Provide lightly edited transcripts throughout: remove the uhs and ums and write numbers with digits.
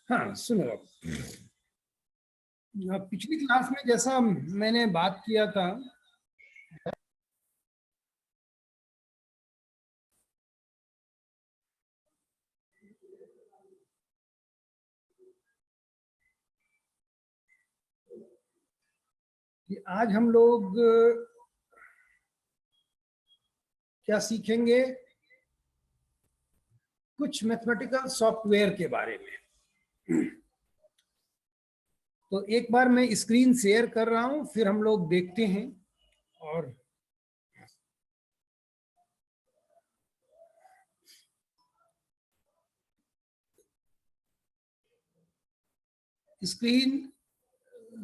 हाँ सुनो, पिछली क्लास में जैसा मैंने बात किया था कि आज हम लोग क्या सीखेंगे, कुछ मैथमेटिकल सॉफ्टवेयर के बारे में। तो एक बार मैं स्क्रीन शेयर कर रहा हूं, फिर हम लोग देखते हैं। और स्क्रीन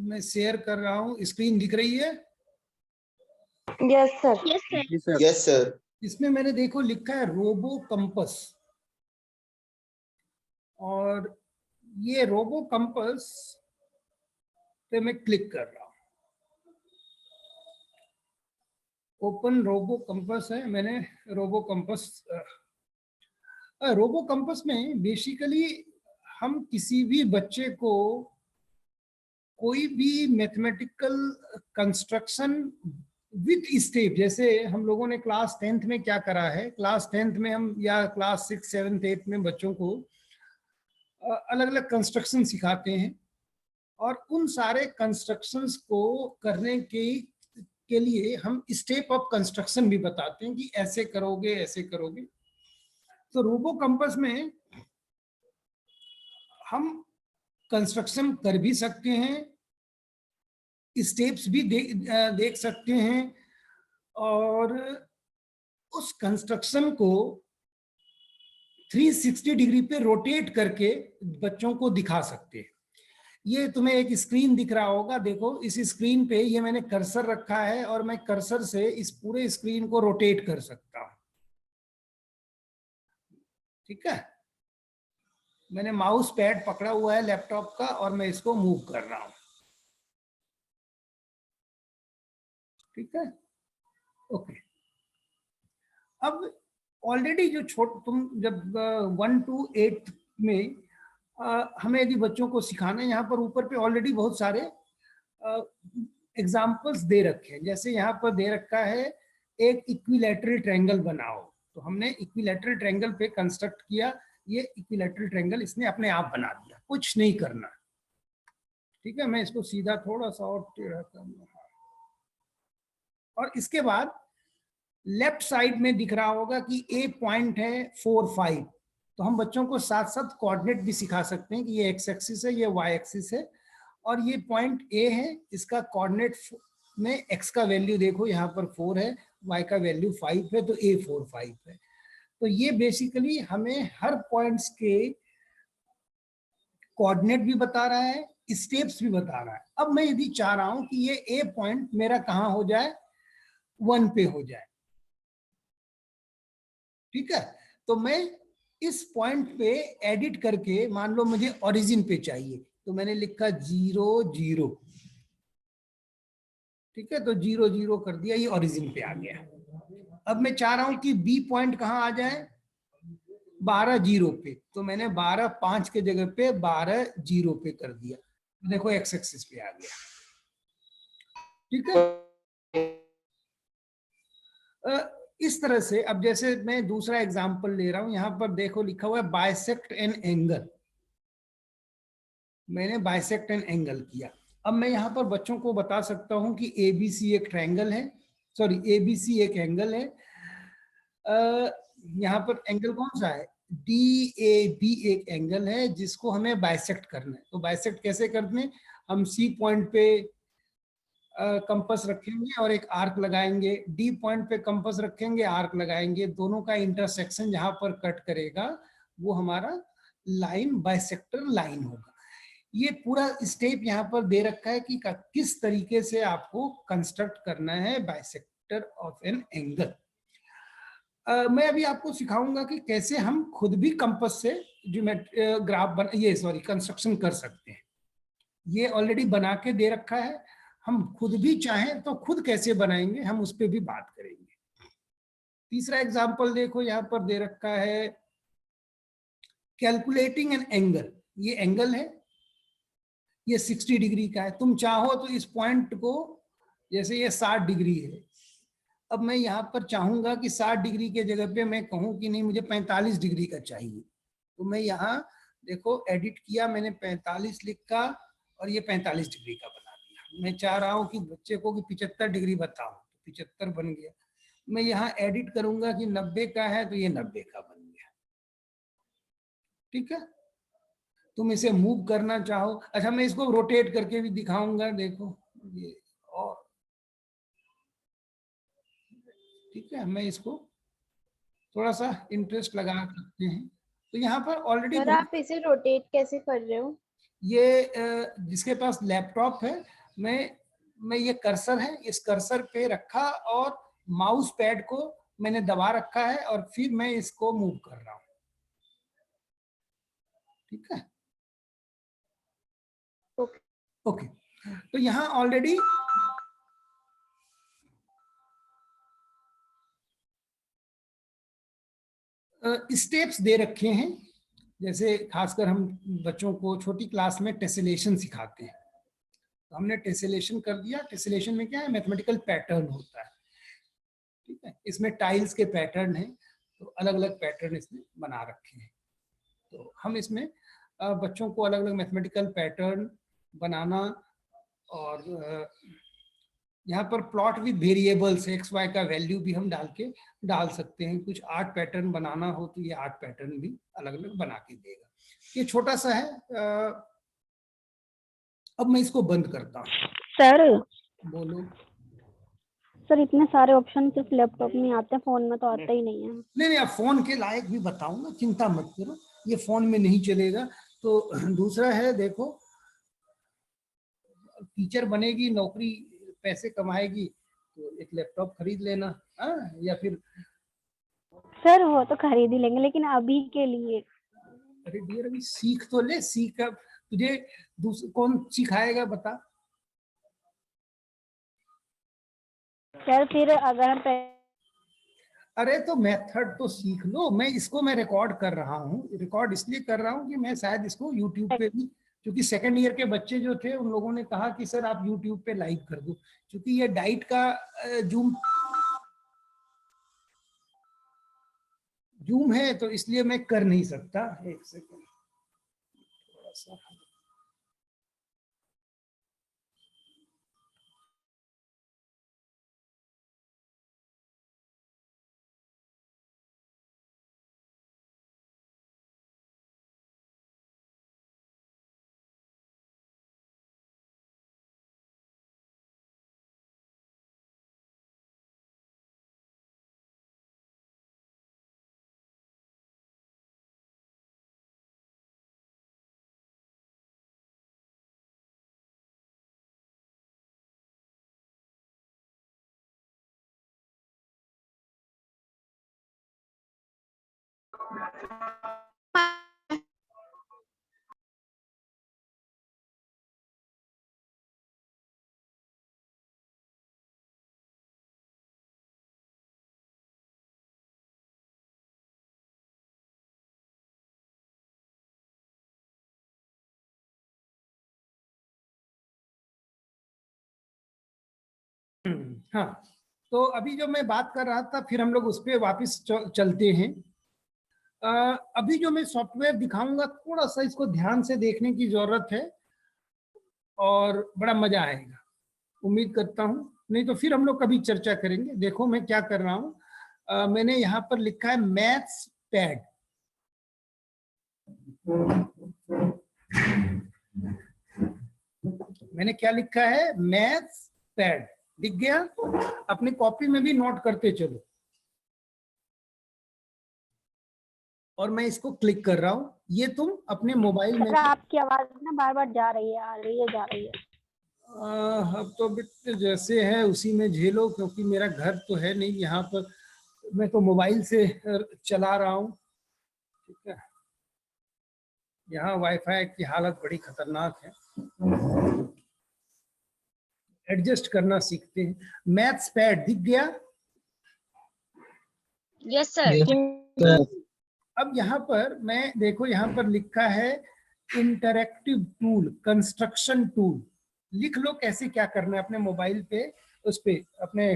मैं शेयर कर रहा हूं, स्क्रीन दिख रही है? Yes sir. Yes sir. इसमें मैंने देखो लिखा है रोबो कंपस, और ये रोबो कंपस पे मैं क्लिक कर रहा हूं। ओपन रोबो कंपस है, मैंने रोबो कंपस में बेसिकली हम किसी भी बच्चे को कोई भी मैथमेटिकल कंस्ट्रक्शन विथ स्टेप, जैसे हम लोगों ने क्लास 10th में क्या करा है, क्लास 10th में हम या क्लास 6, 7, 8 में बच्चों को अलग अलग कंस्ट्रक्शन सिखाते हैं, और उन सारे कंस्ट्रक्शंस को करने के लिए हम स्टेप ऑफ कंस्ट्रक्शन भी बताते हैं कि ऐसे करोगे ऐसे करोगे। तो रोबो कंपस में हम कंस्ट्रक्शन कर भी सकते हैं, स्टेप्स भी देख सकते हैं, और उस कंस्ट्रक्शन को 360 डिग्री पे रोटेट करके बच्चों को दिखा सकते हैं। ये तुम्हें एक स्क्रीन दिख रहा होगा, देखो इस स्क्रीन पे ये मैंने कर्सर रखा है, और मैं कर्सर से इस पूरे स्क्रीन को रोटेट कर सकता हूं। ठीक है, मैंने माउस पैड पकड़ा हुआ है लैपटॉप का, और मैं इसको मूव कर रहा हूं। ठीक है, ओके। अब ऑलरेडी जो तुम जब 1 to 8 में हमें यदि बच्चों को सिखाना है, यहाँ पर ऊपर पे ऑलरेडी बहुत सारे एग्जाम्पल्स दे रखे हैं। जैसे यहाँ पर दे रखा है एक इक्विलैटरल ट्रायंगल बनाओ, तो हमने इक्विलैटरल ट्रायंगल पे कंस्ट्रक्ट किया। ये इक्विलैटरल ट्रायंगल इसने अपने आप बना दिया, कुछ नहीं करना। ठीक है, मैं इसको सीधा थोड़ा सा और टेढ़ा करना, और इसके बाद लेफ्ट साइड में दिख रहा होगा कि ए पॉइंट है 4, 5। तो हम बच्चों को साथ साथ कोऑर्डिनेट भी सिखा सकते हैं कि ये एक्स एक्सिस है, ये वाई एक्सिस है, और ये पॉइंट ए है, इसका कोऑर्डिनेट में एक्स का वैल्यू देखो यहाँ पर 4 है, वाई का वैल्यू 5 है, तो ए 4, 5 है। तो ये बेसिकली हमें हर पॉइंट्स के कोऑर्डिनेट भी बता रहा है, स्टेप्स भी बता रहा है। अब मैं यदि चाह रहा हूं कि ये ए पॉइंट मेरा कहां हो जाए, 1 पे हो जाए। ठीक है, तो मैं इस पॉइंट पे एडिट करके, मान लो मुझे ओरिजिन पे चाहिए, तो मैंने लिखा 0, 0। ठीक है, तो 0, 0 कर दिया, ये ओरिजिन पे आ गया। अब मैं चाह रहा हूं कि बी पॉइंट कहां आ जाए, 12, 0 पे, तो मैंने 12, 5 के जगह पे 12, 0 पे कर दिया। देखो एक्स एक्सिस पे आ गया। ठीक है, इस तरह से। अब जैसे मैं दूसरा एग्जांपल ले रहा हूं, यहां पर देखो लिखा हुआ है बाइसेक्ट एन एंगल। मैंने बाइसेक्ट एन एंगल किया। अब मैं यहाँ पर बच्चों को बता सकता हूं कि एबीसी एक ट्रायंगल है, सॉरी एबीसी एक एंगल है। यहाँ पर एंगल कौन सा है, डी ए बी एक एंगल है जिसको हमें बाइसेक्ट करना है। तो बाइसेक्ट कैसे करते हैं, हम सी पॉइंट पे कंपास रखेंगे और एक आर्क लगाएंगे, डी पॉइंट पे कंपास रखेंगे, आर्क लगाएंगे, दोनों का इंटरसेक्शन जहां पर कट करेगा वो हमारा लाइन बाइसेक्टर लाइन होगा। ये पूरा स्टेप यहाँ पर दे रखा है कि किस तरीके से आपको कंस्ट्रक्ट करना है बाइसेक्टर ऑफ एन एंगल। मैं अभी आपको सिखाऊंगा कि कैसे हम खुद भी कंपास से ग्राफ कंस्ट्रक्शन कर सकते हैं। ये ऑलरेडी बना के दे रखा है, हम खुद भी चाहें तो खुद कैसे बनाएंगे, हम उस पर भी बात करेंगे। तीसरा एग्जांपल देखो, यहाँ पर दे रखा है कैलकुलेटिंग एन एंगल। ये एंगल है, ये 60 डिग्री का है। तुम चाहो तो इस पॉइंट को, जैसे ये 60 डिग्री है, अब मैं यहाँ पर चाहूंगा कि 60 डिग्री के जगह पे मैं कहूँ कि नहीं मुझे 45 डिग्री का चाहिए, तो मैं यहाँ देखो एडिट किया मैंने, 45 लिखा और ये 45 डिग्री का बना दिया। मैं चाह रहा हूँ कि बच्चे को कि 75 डिग्री बताओ, तो 75 बन गया। मैं यहाँ एडिट करूंगा कि 90 का है, तो ये 90 का बन गया। ठीक है, तुम इसे मूव करना चाहो, अच्छा मैं इसको रोटेट करके भी दिखाऊंगा, देखो ये, और ठीक है, मैं इसको थोड़ा सा इंटरेस्ट लगा सकते हैं। तो यहाँ पर ऑलरेडी सर आप इसे रोटेट कैसे कर रहे हो? ये जिसके पास लैपटॉप है, मैं ये कर्सर है, इस कर्सर पे रखा और माउस पैड को मैंने दबा रखा है और फिर मैं इसको मूव कर रहा हूँ। ठीक है, ओके। तो यहाँ ऑलरेडी स्टेप्स दे रखे हैं, जैसे खासकर हम बच्चों को छोटी क्लास में टेसेलेशन सिखाते हैं, तो हमने टेसेलेशन कर दिया। टेसेलेशन में क्या है, मैथमेटिकल पैटर्न होता है। ठीक है, इसमें टाइल्स के पैटर्न हैं, तो अलग अलग पैटर्न इसमें बना रखे हैं। तो हम इसमें बच्चों को अलग अलग मैथमेटिकल पैटर्न बनाना, और यहाँ पर plot with variables X Y का वैल्यू भी हम डाल सकते हैं। कुछ आर्ट पैटर्न बनाना हो तो ये आर्ट पैटर्न भी अलग अलग बना के देगा। ये छोटा सा है। अब मैं इसको बंद करता हूँ। सर बोलो। सर इतने सारे ऑप्शन सिर्फ लैपटॉप में आते हैं, फोन में तो आता ही नहीं है। नहीं, अब फोन के लायक भी बताऊंगा, चिंता मत करो, ये फोन में नहीं चलेगा। तो दूसरा है, देखो टीचर बनेगी, नौकरी पैसे कमाएगी, तो एक लैपटॉप खरीद लेना, या फिर सर वो तो खरीद ही लेंगे, लेकिन अभी के लिए। अरे डियर अभी सीख तो ले, सीख अब तुझे कौन सिखाएगा बता। सर फिर अगर हम अरे तो मेथड तो सीख लो। मैं इसको रिकॉर्ड कर रहा हूँ, रिकॉर्ड इसलिए कर रहा हूँ कि मैं शायद इसको यूट्यूब पे भी, क्योंकि सेकंड ईयर के बच्चे जो थे उन लोगों ने कहा कि सर आप यूट्यूब पे लाइव कर दो, क्योंकि ये डाइट का जूम है, तो इसलिए मैं कर नहीं सकता। एक सेकंड, थोड़ा सा हाँ, तो अभी जो मैं बात कर रहा था, फिर हम लोग उस पर वापिस चलते हैं। अभी जो मैं सॉफ्टवेयर दिखाऊंगा, थोड़ा सा इसको ध्यान से देखने की जरूरत है और बड़ा मजा आएगा, उम्मीद करता हूँ। नहीं तो फिर हम लोग कभी चर्चा करेंगे। देखो मैं क्या कर रहा हूँ, मैंने यहाँ पर लिखा है मैथ्स पैड। मैंने क्या लिखा है, मैथ्स पैड, दिख गया? अपनी कॉपी में भी नोट करते चलो। और मैं इसको क्लिक कर रहा हूँ, ये तुम अपने मोबाइल में। आपकी आवाज ना बार बार जा रही है, आ रही है, जा रही है। अब तो बिट जैसे है उसी में झेलो, क्योंकि मेरा घर तो है नहीं यहाँ पर, मैं तो मोबाइल से चला रहा हूँ। ठीक है, यहाँ वाईफाई की हालत बड़ी खतरनाक है, एडजस्ट करना सीखते हैं। मैथ्स पैड दिख गया? Yes sir. अब यहाँ पर मैं देखो, यहाँ पर लिखा है इंटरैक्टिव टूल, कंस्ट्रक्शन टूल, लिख लो कैसे क्या करना है अपने मोबाइल पे, उस पे अपने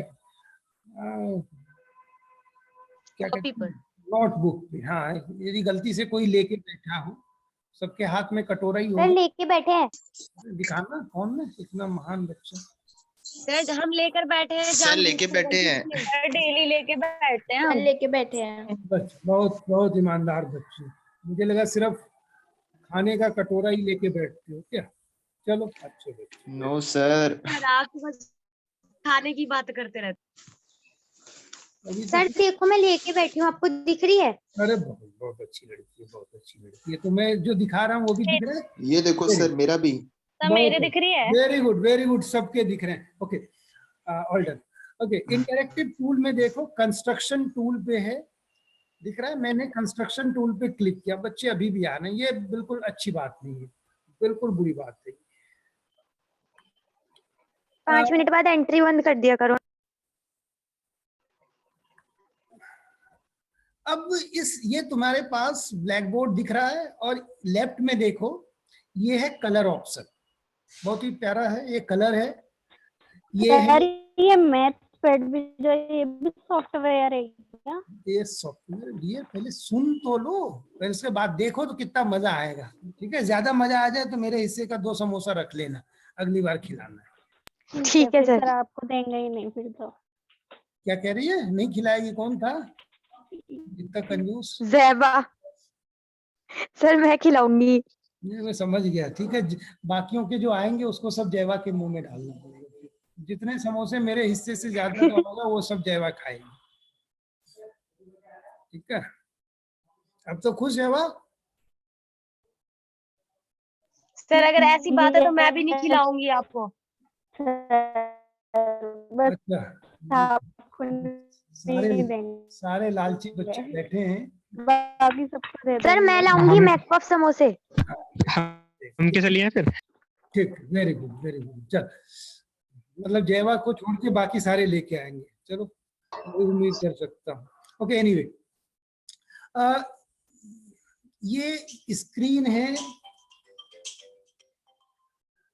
क्या कहते हैं, नोटबुक पे। हाँ, यदि गलती से कोई लेके बैठा हो, सबके हाथ में कटोरा ही सर होगा, लेके बैठे हैं। दिखाना कौन में इतना महान बच्चा। सर हम लेकर बैठे हैं, सर लेके बैठे हैं, सर डेली लेके बैठते हैं सर हम। लेके बैठे हैं। बच्चा बहुत बहुत ईमानदार बच्चे, मुझे लगा सिर्फ खाने का कटोरा ही लेके बैठते हो क्या। चलो अच्छे बच्चे। No sir. सर आप तो बस खाने की बात करते रहते। अभी सर तो देखो मैं लेके बैठी हूँ, आपको दिख रही है? अरे बहुत बहुत अच्छी लड़की है, बहुत अच्छी लड़की है। तो मैं जो दिखा रहा हूँ वो भी दिख रहा है। ये देखो सर, मेरा भी। तो मेरे दिख रही है। वेरी गुड, सबके दिख रहे हैं। Okay, all done. Okay, interactive tool में देखो कंस्ट्रक्शन टूल पे है, दिख रहा है। मैंने कंस्ट्रक्शन टूल पे क्लिक किया, बच्चे अभी भी आ रहे हैं, ये बिल्कुल अच्छी बात नहीं है, बिल्कुल बुरी बात है। 5 मिनट बाद एंट्री बंद कर दिया करो। अब ये तुम्हारे पास ब्लैक बोर्ड दिख रहा है और लेफ्ट में देखो ये है कलर ऑप्शन, बहुत ही प्यारा है, ये कलर है, ये है, ये मैथ पैड भी जो है, ये भी सॉफ्टवेयर है क्या? ये सॉफ्टवेयर। ये पहले सुन तो लो, फिर उसके बाद देखो तो कितना मजा आएगा। ठीक है, ज्यादा मजा आ जाए तो मेरे हिस्से का 2 समोसा रख लेना, अगली बार खिलाना। ठीक है फिर सर। आपको देंगे ही नहीं फिर तो। क्या कह रही है, नहीं खिलाएगी? कौन था इतना कंजूस? जैबा सर मैं खिलाऊंगी। ये मैं समझ गया। ठीक है, बाकियों के जो आएंगे उसको सब जयवा के मुंह में डालना पड़ेगा। जितने समोसे मेरे हिस्से से ज्यादा का होगा वो सब जयवा खाएंगे। ठीक है, अब तो खुश है वह। सर अगर ऐसी बात है तो मैं भी नहीं खिलाऊंगी आपको। बस अच्छा, आपको सारे नहीं देंगे, सारे लालची बच्चे बैठे हैं। बाकी सबको दे सर मैं देंगे। लाऊंगी मैकपॉप समोसे। हम कैसे लिए फिर? ठीक, वेरी गुड वेरी गुड। चल, मतलब जयवा को छोड़ के बाकी सारे लेके आएंगे। चलो, उम्मीद कर सकता हूँ। ओके, एनीवे, ये स्क्रीन है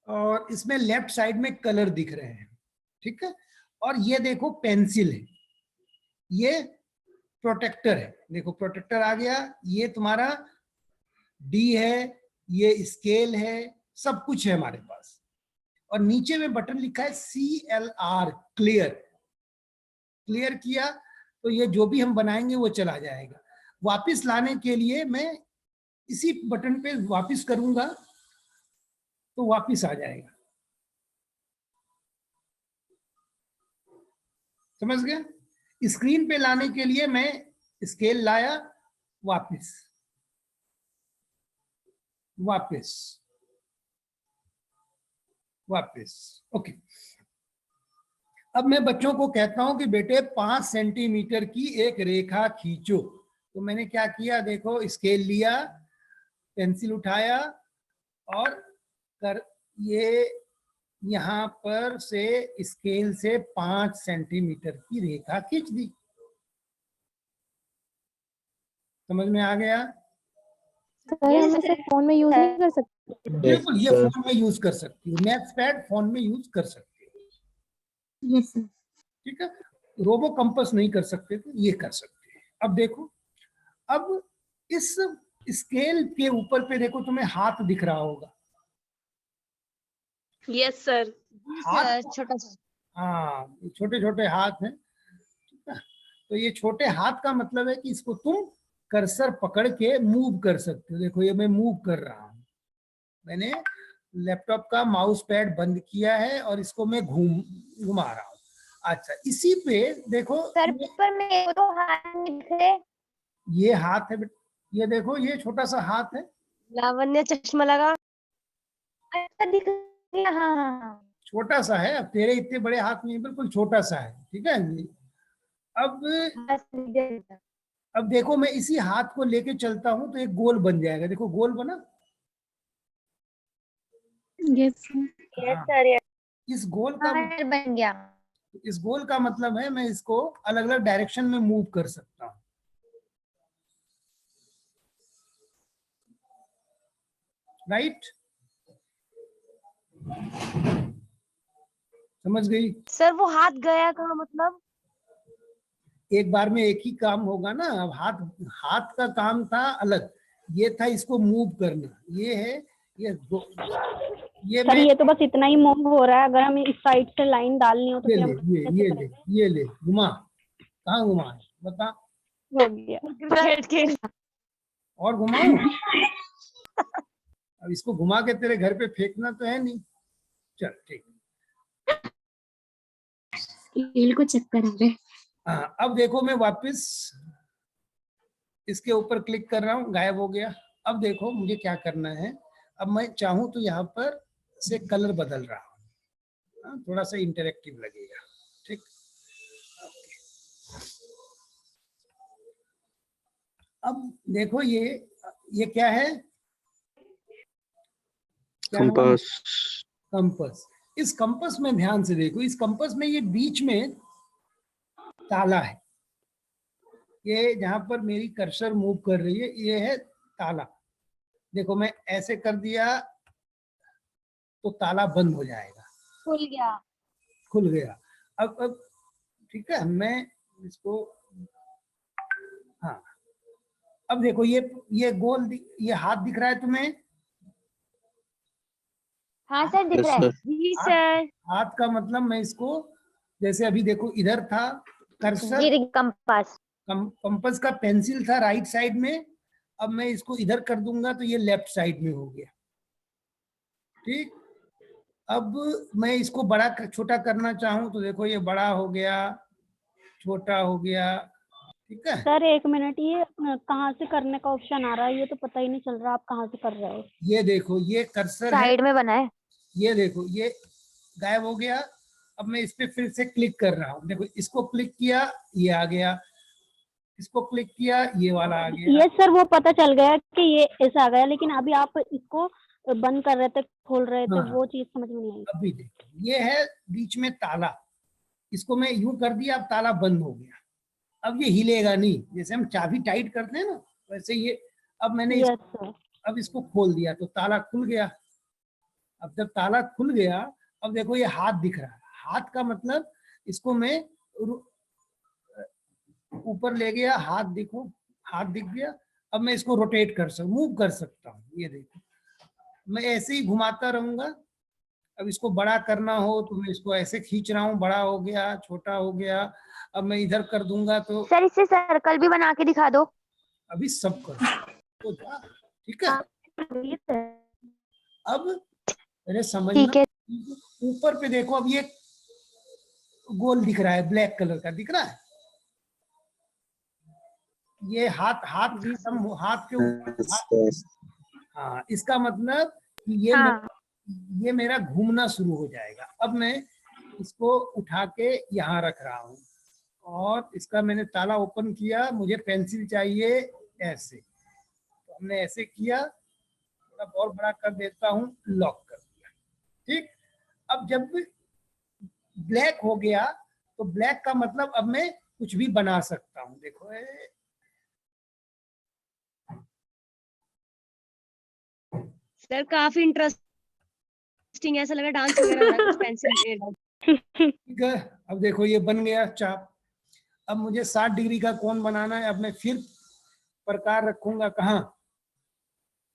और इसमें लेफ्ट साइड में कलर दिख रहे हैं। ठीक है, और ये देखो पेंसिल है, ये प्रोटेक्टर है। देखो प्रोटेक्टर आ गया, ये तुम्हारा डी है, ये स्केल है, सब कुछ है हमारे पास। और नीचे में बटन लिखा है CLR, क्लियर। क्लियर किया तो ये जो भी हम बनाएंगे वो चला जाएगा। वापस लाने के लिए मैं इसी बटन पे वापस करूंगा तो वापस आ जाएगा। समझ गया? स्क्रीन पे लाने के लिए मैं स्केल लाया, वापस वापस वापस। ओके, अब मैं बच्चों को कहता हूं कि बेटे 5 सेंटीमीटर की एक रेखा खींचो। तो मैंने क्या किया, देखो स्केल लिया, पेंसिल उठाया और कर ये यहां पर से स्केल से 5 सेंटीमीटर की रेखा खींच दी। समझ में आ गया? ये हम इसे फोन में यूज नहीं कर सकते? बिल्कुल, ये फोन में यूज कर सकती हो, मैथ पैड फोन में यूज कर सकते हो। Yes sir. ठीक है, रोबो कंपास नहीं कर सकते थे, ये कर सकते हैं। अब देखो, अब इस स्केल के ऊपर पे देखो, तुम्हें हाथ दिख रहा होगा। Yes sir. हाथ, छोटा सा। हाँ, छोटे छोटे हाथ हैं। ठीक है, तो ये छोटे हाथ का मतलब है कि इसको तुम कर्सर पकड़ के मूव कर सकते हो। देखो ये मैं मूव कर रहा हूं, मैंने लैपटॉप का माउस पैड बंद किया है और इसको मैं घुमा रहा हूँ। अच्छा, इसी पे देखो, सर पर मेरे को तो हाथ नहीं दिख रहे। ये हाथ है, ये देखो ये छोटा सा हाथ है। लावण्य चश्मा लगा। अच्छा दिख गया, हाँ हाँ हाँ। छोटा सा है, अब तेरे इतने बड़े हाथ नहीं, बिल्कुल छोटा सा है। ठीक है, अब बस दिख गया। अब देखो मैं इसी हाथ को लेके चलता हूं तो एक गोल बन जाएगा। देखो गोल बना। यस हाँ, सर। इस गोल का बन गया। इस गोल का मतलब है मैं इसको अलग अलग डायरेक्शन में मूव कर सकता हूं। राइट? समझ गई? सर वो हाथ गया कहाँ मतलब? एक बार में एक ही काम होगा ना। अब हाथ हाथ का काम था अलग, ये था इसको मूव करना। ये है ये सर मैं ये तो बस इतना ही मूव हो रहा है, अगर हमें इस साइड से लाइन डालनी हो तो ये फिर ले हम ये कैसे ये ले करेंगे? ये ले घुमा, कहाँ घुमा है बता, हो गया। क्रिकेट खेल। और घुमाओ। अब इसको घुमा के तेरे घर पे फेंकना तो है नहीं। चल ठीक। रील को चेक कर रहे। हाँ, अब देखो मैं वापस इसके ऊपर क्लिक कर रहा हूँ, गायब हो गया। अब देखो मुझे क्या करना है। अब मैं चाहूँ तो यहाँ पर से कलर बदल रहा हूँ। हाँ, थोड़ा सा इंटरेक्टिव लगेगा। ठीक। अब देखो ये क्या है? क्या नाम? कंपास। कंपास। इस कंपास में ध्यान से देखो, इस कंपास में ये बीच में ताला है। ये जहां पर मेरी कर्सर मूव कर रही है ये है ताला। देखो मैं ऐसे कर दिया तो ताला बंद हो जाएगा। खुल गया। खुल गया। अब ठीक है, मैं इसको, हाँ अब देखो ये ये हाथ दिख रहा है तुम्हें? हाँ सर दिख यस रहा है। सर। जी हाथ सर। हाथ का मतलब मैं इसको, जैसे अभी देखो इधर था कर्सर, जी कंपास। कंपास का पेंसिल था राइट साइड में। अब मैं इसको इधर कर दूंगा तो ये लेफ्ट साइड में हो गया। ठीक। अब मैं इसको बड़ा छोटा करना चाहूँ तो देखो ये बड़ा हो गया, छोटा हो गया। ठीक है। सर एक मिनट, ये कहाँ से करने का ऑप्शन आ रहा है? ये तो पता ही नहीं चल रहा आप कहाँ से कर रहे हो। ये देखो ये कर्सर है, साइड में बना है। ये देखो ये गायब हो गया। अब मैं इस पे फिर से क्लिक कर रहा हूँ, देखो इसको क्लिक किया ये आ गया, इसको क्लिक किया ये वाला आ गया। ये सर वो पता चल गया कि ये ऐसा आ गया, लेकिन अभी आप इसको बंद कर रहे थे, खोल रहे थे, हाँ, वो चीज समझ में नहीं आई। अभी देखो ये है बीच में ताला, इसको मैं यूं कर दिया, अब ताला बंद हो गया। अब ये हिलेगा नहीं, जैसे हम चाबी टाइट करते हैं ना वैसे ये। अब मैंने यस सर। अब इसको खोल दिया तो ताला खुल गया। अब जब ताला खुल गया, अब देखो ये हाथ दिख रहा है। हाथ का मतलब इसको मैं ऊपर ले गया, हाथ देखो, हाथ दिख गया। अब मैं इसको रोटेट मूव कर सकता हूँ। ये देखो मैं ऐसे ही घुमाता रहूंगा। अब इसको बड़ा करना हो तो मैं इसको ऐसे खींच रहा हूँ, बड़ा हो गया, छोटा हो गया। अब मैं इधर कर दूंगा तो सर इससे सर्कल भी बना के दिखा दो। अभी सब कर तो जा। ठीक है। अब अरे समझना, ठीक है। ऊपर पे देखो, अब ये गोल दिख रहा है, ब्लैक कलर का दिख रहा है। ये हाथ हाथ खत्म, हाथ के ऊपर। हाँ, इसका मतलब कि हाँ ये मेरा घूमना शुरू हो जाएगा। अब मैं इसको उठा के यहाँ रख रहा हूँ और इसका मैंने ताला ओपन किया, मुझे पेंसिल चाहिए ऐसे, तो हमने ऐसे किया, थोड़ा और बड़ा कर देता हूँ, लॉक कर दिया। ठीक। अब जब ब्लैक हो गया तो ब्लैक का मतलब अब मैं कुछ भी बना सकता हूँ। देखो सर काफी इंटरेस्टिंग, ऐसा लगा डांस वगैरह हो रहा है कुछ पेंसिल। ठीक है। अब देखो ये बन गया चाप। अब मुझे 60 डिग्री का कोण बनाना है। अब मैं फिर प्रकार रखूंगा कहाँ,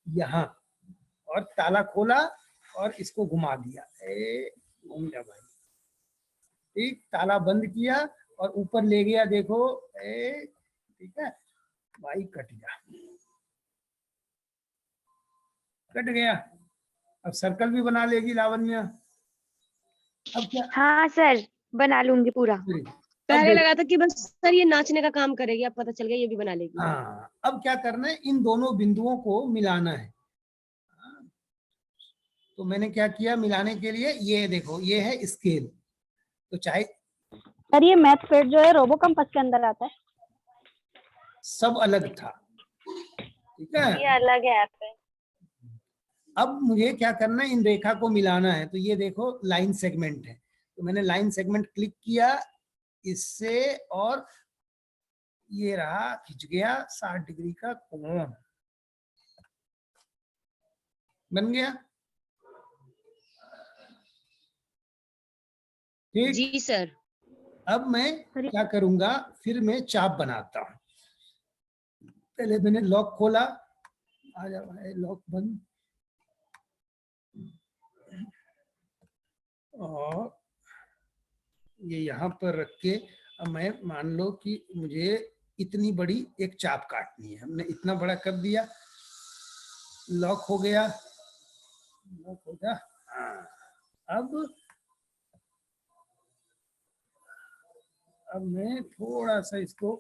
यहाँ, और ताला खोला और इसको घुमा दिया, घूम जा भाई। ठीक। ताला बंद किया और ऊपर ले गया, देखो ठीक है भाई, कट गया, कट गया। अब सर्कल भी बना लेगी लावण्य। अब क्या? हाँ सर बना लूंगी पूरा। पहले लगा था कि बस सर ये नाचने का काम करेगी, अब पता चल गया ये भी बना लेगी। हाँ, अब क्या करना है, इन दोनों बिंदुओं को मिलाना है। तो मैंने क्या किया मिलाने के लिए, ये देखो ये है स्केल। तो चाहे सर ये मैथ पेड जो है रोबो कंपास के अंदर आता है? सब अलग था। ठीक है। ये अलग है ऐप है। अब मुझे क्या करना है, इन रेखा को मिलाना है। तो ये देखो लाइन सेगमेंट है, तो मैंने लाइन सेगमेंट क्लिक किया इससे, और ये रहा, खिंच गया 60 डिग्री का कोण। बन गया? ठीक। जी सर। अब मैं क्या करूंगा, फिर मैं चाप बनाता हूं। पहले मैंने लॉक खोला, आ जाओ है लॉक बंद, और ये यहाँ पर रख के अब मैं मान लो कि मुझे इतनी बड़ी एक चाप काटनी है। हमने इतना बड़ा कर दिया, लॉक हो गया, लॉक हो गया। अब मैं थोड़ा सा इसको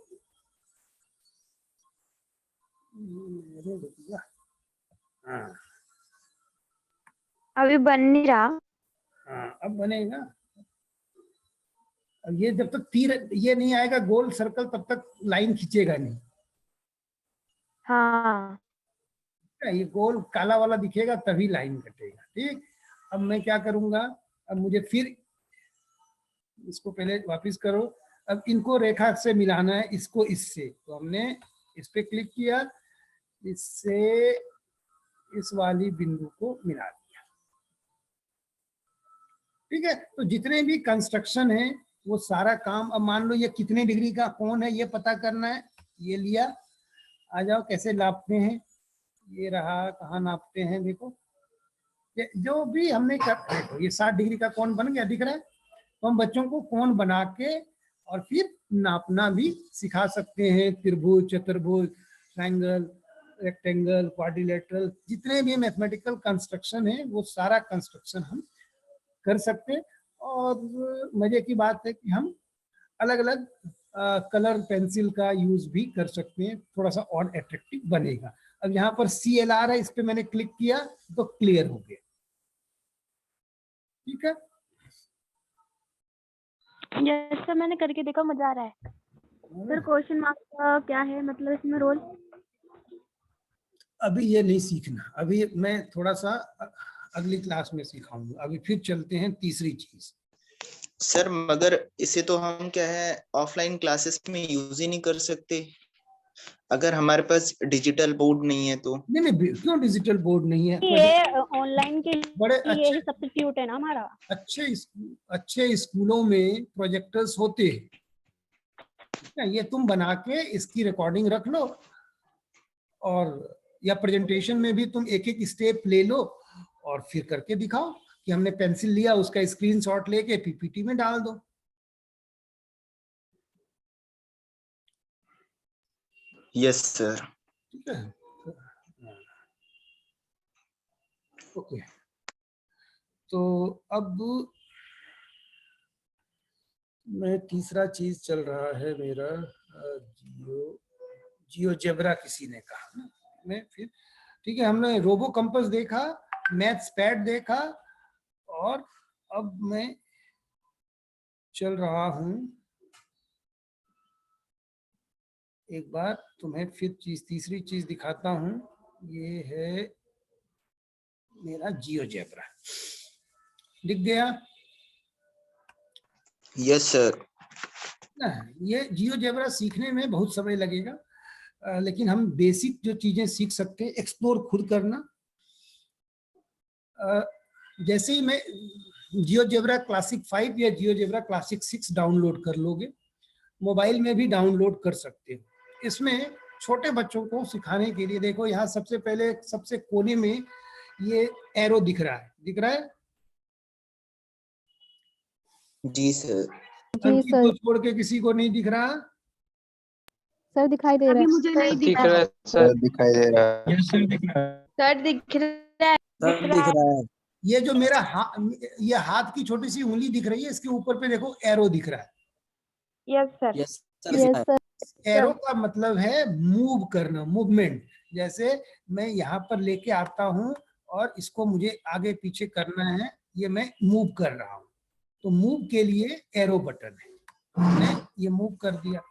हाँ अभी बन नहीं रहा। हाँ अब बनेगा। अब ये जब तक तीर ये नहीं आएगा गोल सर्कल, तब तक लाइन खींचेगा नहीं। हाँ ये गोल काला वाला दिखेगा तभी लाइन कटेगा। ठीक। अब मैं क्या करूंगा, अब मुझे फिर इसको पहले वापस करो। अब इनको रेखा से मिलाना है, इसको इससे, तो हमने इस पे क्लिक किया, इससे इस वाली बिंदु को मिला दिया। ठीक है। तो जितने भी कंस्ट्रक्शन है वो सारा काम, अब मान लो ये कितने डिग्री का कोण है ये पता करना है। ये लिया, आ जाओ कैसे नापते हैं, ये रहा, कहाँ नापते हैं देखो, ये जो भी हमने कर, देखो ये 60 डिग्री का कोण बन गया, दिख रहा है। तो हम बच्चों को कोण बना के और फिर नापना भी सिखा सकते हैं। त्रिभुज, चतुर्भुज, ट्रायंगल, रेक्टेंगल, क्वाड्रिलेटरल, जितने भी मैथमेटिकल कंस्ट्रक्शन है वो सारा कंस्ट्रक्शन हम कर सकते हैं। और मजे की बात है कि हम अलग अलग कलर पेंसिल का यूज भी कर सकते हैं, थोड़ा सा और अट्रैक्टिव बनेगा। अब यहाँ पर CLR है, इस पे मैंने क्लिक किया तो क्लियर हो गया। ठीक है। यस सर, मैंने करके देखा, मजा आ रहा है। सर क्वेश्चन मार्क का क्या है मतलब इसमें रोल? अभी ये नहीं सीखना, अभी मैं थोड़ा सा अगली क्लास में सिखाऊंगा। अभी फिर चलते हैं तीसरी चीज। सर मगर इसे तो हम क्या है ऑफलाइन क्लासेस में यूज ही नहीं कर सकते, अगर हमारे पास डिजिटल बोर्ड नहीं है तो। नहीं नहीं, क्यों डिजिटल बोर्ड नहीं है? ये ऑनलाइन के बड़े लिए यही सब्स्टिट्यूट है ना हमारा। अच्छे स्कूलों में प्रोजेक्टर्स होते हैं, ये तुम बना के इसकी रिकॉर्डिंग रख लो, और या प्रेजेंटेशन में भी तुम एक एक स्टेप ले लो और फिर करके दिखाओ कि हमने पेंसिल लिया, उसका स्क्रीनशॉट लेके PPT में डाल दो। Yes sir. ठीक है। ओके, तो अब मैं तीसरा चीज चल रहा है मेरा जियोजेब्रा किसी ने कहा ना, मैं फिर ठीक है। हमने रोबो कंपास देखा, मैथ्स पैड देखा, और अब मैं चल रहा हूं, एक बार तुम्हें फिर तीसरी चीज दिखाता हूं। ये है मेरा जियोजेब्रा, दिख गया? Yes sir. ये जियोजेब्रा सीखने में बहुत समय लगेगा, लेकिन हम बेसिक जो चीजें सीख सकते हैं, एक्सप्लोर खुद करना। जैसे ही मैं जियोजेब्रा क्लासिक 5 या जियोजेब्रा क्लासिक 6 डाउनलोड कर लोगे, मोबाइल में भी डाउनलोड कर सकते हो। इसमें छोटे बच्चों को सिखाने के लिए देखो, यहाँ सबसे पहले सबसे कोने में ये एरो दिख रहा है, दिख रहा है? जी सर। जी अंकित सर। को छोड़ के किसी को नहीं दिख रहा? सर दिखाई दे रहा अभी है। मुझे नहीं दिख दिख रहा रहा है। है सर। दिखाई दे रहा है। यस सर दिख रहा है। सर दिख रहा है। दिख रहा है। ये जो मेरा ये हाथ की छोटी सी उंगली दिख रही है, इसके ऊपर पे देखो एरो दिख रहा है। Yes sir. Yes sir yes दिखा है। सर। एरो का मतलब है मूव करना, मूवमेंट। जैसे मैं यहाँ पर लेके आता हूँ और इसको मुझे आगे पीछे करना है, ये मैं मूव कर रहा हूँ, तो मूव के लिए एरो बटन है, मैंने ये मूव कर दिया।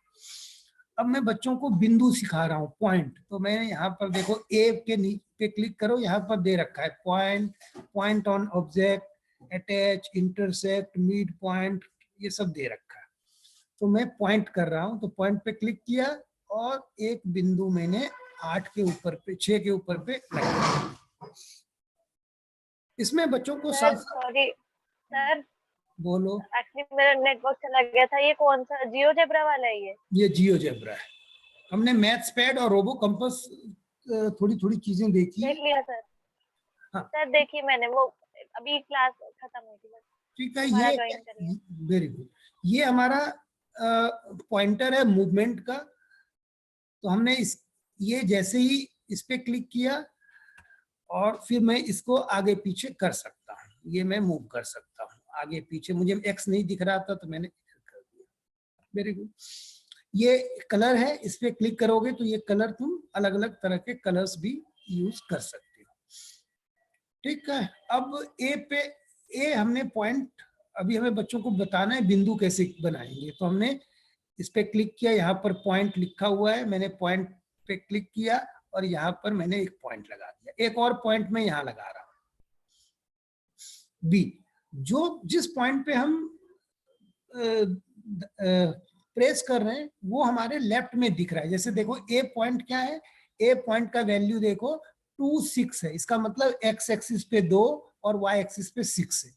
अब मैं बच्चों को बिंदु सिखा रहा हूँ, पॉइंट। तो मैं यहाँ पर देखो ए के पे क्लिक करो, यहाँ पर दे रखा है point, point on object, attach, intersect, mid point, ये सब दे रखा है। तो मैं पॉइंट कर रहा हूँ, तो पॉइंट पे क्लिक किया और एक बिंदु मैंने 8 के ऊपर पे, 6 के ऊपर पे लगाया। इसमें बच्चों को सर साथ सॉरी सर, बोलो। एक्चुअली मेरा नेटवर्क चला गया था। ये कौन सा जियोजेब्रा वाला है ये जियोजेब्रा है। हमने मैथ्स पैड और रोबो कंपास थोड़ी थोड़ी चीजें देखी है। देख लिया सर। हाँ। सर देखिए मैंने वो, अभी क्लास खत्म हुई थी बस, ठीक है, दोबारा ये ज्वाइन कर लिया। Very good. ये हमारा पॉइंटर है मूवमेंट का। तो हमने ये जैसे ही इस पे क्लिक किया और फिर मैं इसको आगे पीछे कर सकता हूँ। ये मैं मूव कर सकता हूँ आगे पीछे। मुझे एक्स नहीं दिख रहा था तो मैंने कर दिया। Very good. ये कलर है, इस पे क्लिक करोगे तो ये कलर तुम अलग अलग तरह के कलर्स भी यूज कर सकते हो। ठीक है, अब ए हमने पॉइंट, अभी हमें बच्चों को बताना है बिंदु कैसे बनाएंगे। तो हमने इस पे क्लिक किया, यहाँ पर पॉइंट लिखा हुआ है, मैंने पॉइंट पे क्लिक किया और यहाँ पर मैंने एक पॉइंट लगा दिया। एक और पॉइंट मैं यहाँ लगा रहा हूँ बी। जो जिस पॉइंट पे हम प्रेस कर रहे हैं वो हमारे लेफ्ट में दिख रहा है। जैसे देखो ए पॉइंट क्या है, ए पॉइंट का वैल्यू देखो 2 6 है। इसका मतलब एक्स एक्सिस पे 2 और वाई एक्सिस पे 6 है।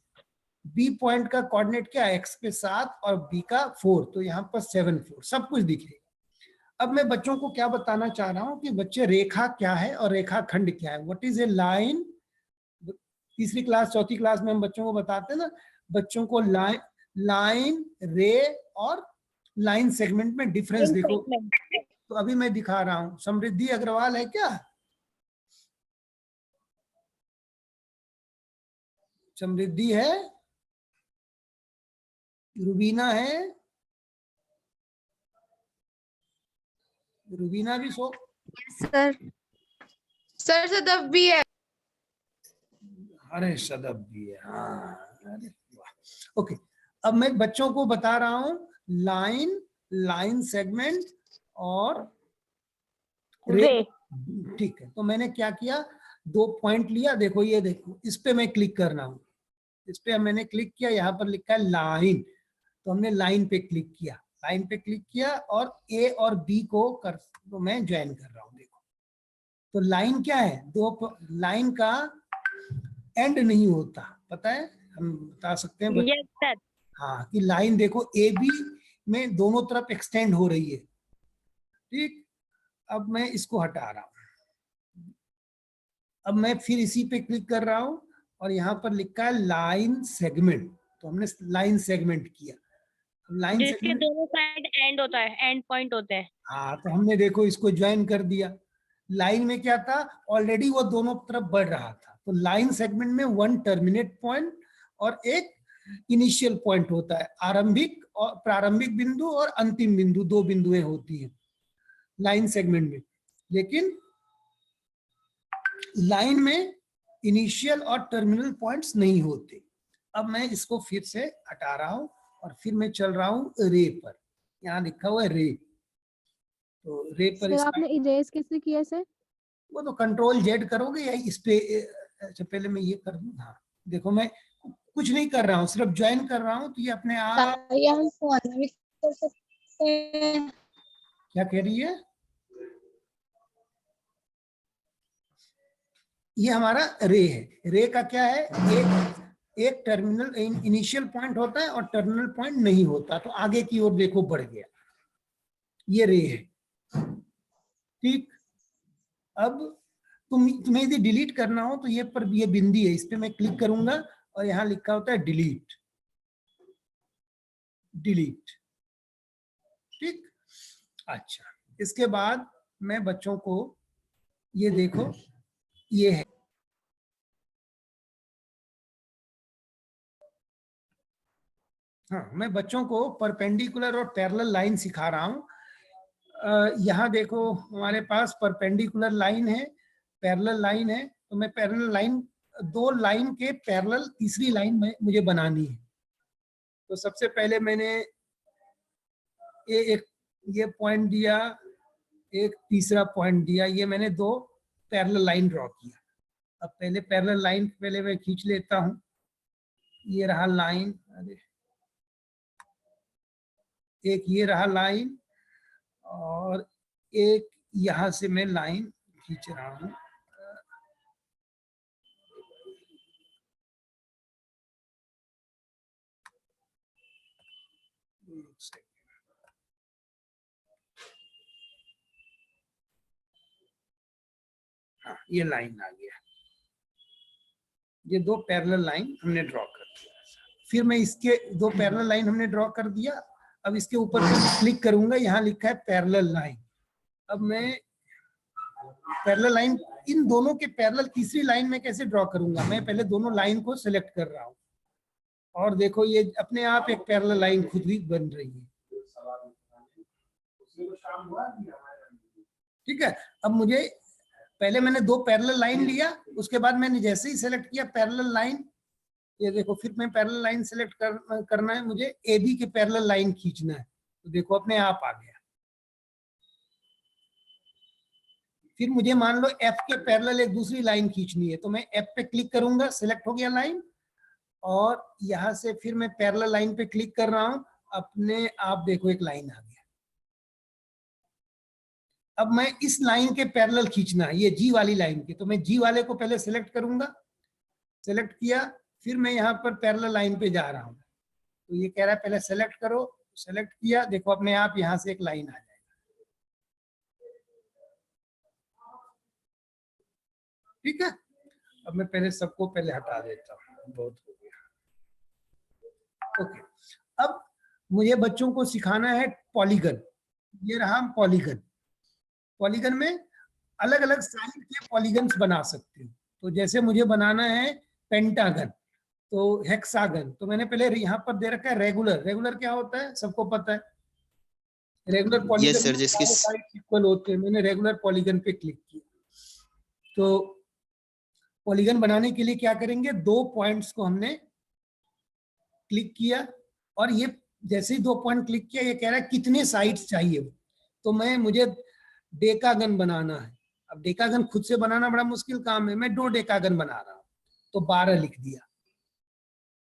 बी पॉइंट का कोऑर्डिनेट क्या है, एक्स पे 7 और बी का 4, तो यहाँ पर 7 4 सब कुछ दिखेगा। अब मैं बच्चों को क्या बताना चाह रहा हूँ कि बच्चे रेखा क्या है और रेखा खंड क्या है। What is a line. तीसरी क्लास चौथी क्लास में हम बच्चों को बताते हैं ना, बच्चों को लाइन रे और लाइन सेगमेंट में डिफरेंस देखो। तो अभी मैं दिखा रहा हूं। समृद्धि अग्रवाल है क्या? समृद्धि है, रुबीना है, रुबीना भी सो। सर सदफ भी है। अरे सदफ भी है, हाँ। अरे वाह। ओके, अब मैं बच्चों को बता रहा हूं लाइन, लाइन सेगमेंट और रे। ठीक है, तो मैंने क्या किया, 2 पॉइंट लिया। देखो ये देखो, इस पे मैं क्लिक कर रहा हूं। इस पे मैंने क्लिक किया, यहाँ पर लिखा है लाइन, तो हमने लाइन पे क्लिक किया। लाइन पे क्लिक किया और ए और बी को तो मैं ज्वाइन कर रहा हूँ। देखो तो लाइन क्या है, लाइन का एंड नहीं होता, पता है, हम बता सकते हैं यस सर। हाँ, कि लाइन देखो ए बी में दोनों तरफ एक्सटेंड हो रही है। ठीक, अब मैं इसको हटा रहा हूं। अब मैं फिर इसी पे क्लिक कर रहा हूं और यहाँ पर लिखा है लाइन सेगमेंट, तो हमने लाइन सेगमेंट किया। लाइन जिसके सेगमेंट, दोनों साइड एंड होता है, एंड पॉइंट होते हैं। हाँ, तो हमने देखो इसको ज्वाइन कर दिया। लाइन में क्या था, ऑलरेडी वो दोनों तरफ बढ़ रहा था। तो लाइन सेगमेंट में 1 टर्मिनेट पॉइंट और एक इनिशियल पॉइंट होता है। आरंभिक और प्रारंभिक बिंदु और अंतिम बिंदु, 2 बिंदुएं होती हैं लाइन सेगमेंट में। लेकिन लाइन में इनिशियल और टर्मिनल पॉइंट्स नहीं होते। अब मैं इसको फिर से हटा रहा हूं और फिर मैं चल रहा हूं रे पर। यहाँ लिखा हुआ है रे, तो रे पर सर आपने इरेज कैसे किया सर? वो तो कंट्रोल जेड करोगे या इस पे। अच्छा पहले मैं ये कर दूं। हाँ देखो, मैं कुछ नहीं कर रहा हूँ, सिर्फ ज्वाइन कर रहा हूँ, तो ये अपने आप। या हम फोन में भी कर सकते हैं। क्या कह रही है? ये हमारा रे है। रे का क्या है, एक टर्मिनल इनिशियल पॉइंट होता है और टर्मिनल पॉइंट नहीं होता, तो आगे की ओर देखो बढ़ गया, ये रे है। ठीक, अब तुम्हें यदि डिलीट करना हो तो ये पर ये बिंदी है, इस पे मैं क्लिक करूंगा और यहाँ लिखा होता है डिलीट, डिलीट। ठीक, अच्छा, इसके बाद मैं बच्चों को ये देखो, ये है, हाँ, मैं बच्चों को परपेंडिकुलर और पैरेलल लाइन सिखा रहा हूँ। यहाँ देखो हमारे पास परपेंडिकुलर लाइन है, पैरेलल लाइन है। तो मैं पैरेलल लाइन, 2 लाइन के पैरेलल तीसरी लाइन में मुझे बनानी है। तो सबसे पहले मैंने एक ये पॉइंट दिया, एक तीसरा पॉइंट दिया, ये मैंने 2 पैरेलल लाइन ड्रॉ किया। अब पहले पैरेलल लाइन पहले मैं खींच लेता हूँ। ये रहा लाइन, अरे एक ये रहा लाइन और एक यहाँ से मैं लाइन खींच रहा हूँ। हाँ, ये लाइन आ गया, ये दो पैरेलल लाइन हमने ड्रॉ कर दिया। फिर मैं इसके दो पैरेलल लाइन हमने ड्रॉ कर दिया। अब इसके ऊपर क्लिक करूंगा, यहाँ लिखा है पैरेलल लाइन। अब मैं पैरेलल लाइन, इन दोनों के पैरेलल तीसरी लाइन में कैसे ड्रॉ करूंगा? मैं पहले दोनों लाइन को सिलेक्ट कर रहा हूँ और देखो ये अपने आप एक पैरेलल लाइन खुद ही बन रही है। ठीक है, अब मुझे पहले मैंने दो पैरेलल लाइन लिया, उसके बाद मैंने जैसे ही सेलेक्ट किया पैरेलल लाइन, ये देखो फिर मैं पैरेलल लाइन सेलेक्ट करना है मुझे, AB के पैरेलल लाइन खींचना है, तो देखो अपने आप आ गया। फिर मुझे मान लो F के पैरेलल एक दूसरी लाइन खींचनी है, तो मैं F पे क्लिक करूंगा, सिलेक्ट हो गया लाइन, और यहां से फिर मैं पैरेलल लाइन पे क्लिक कर रहा हूं, अपने आप देखो एक लाइन आ गया। अब मैं इस लाइन के पैरेलल खींचना है, ये G वाली लाइन के, तो मैं G वाले को पहले सिलेक्ट करूंगा, सिलेक्ट किया, फिर मैं यहाँ पर पैरेलल लाइन पे जा रहा हूँ, तो ये कह रहा है पहले सेलेक्ट करो, सेलेक्ट किया, देखो अपने आप यहाँ से एक लाइन आ जाएगा। ठीक है, अब मैं पहले सबको पहले हटा देता हूँ, बहुत हो गया। ओके, अब मुझे बच्चों को सिखाना है पॉलीगन। ये रहा पॉलीगन। पॉलीगन में अलग अलग साइज के पॉलीगन्स बना सकते हो। तो जैसे मुझे बनाना है पेंटागन, तो हेक्सागन, तो मैंने पहले यहाँ पर दे रखा है रेगुलर। रेगुलर क्या होता है सबको पता है, रेगुलर पॉलीगन Yes, sir, जिसकी साइड इक्वल होते हैं। मैंने रेगुलर पॉलीगन पे क्लिक किया। तो पॉलीगन बनाने के लिए क्या करेंगे, दो पॉइंट्स को हमने क्लिक किया, और ये जैसे ही दो पॉइंट क्लिक किया, ये कह रहा है कितने साइड्स चाहिए। तो मुझे डेकागन बनाना है। अब डेकागन खुद से बनाना बड़ा मुश्किल काम है, मैं 2 डेकागन बना रहा हूं, तो 12 लिख दिया।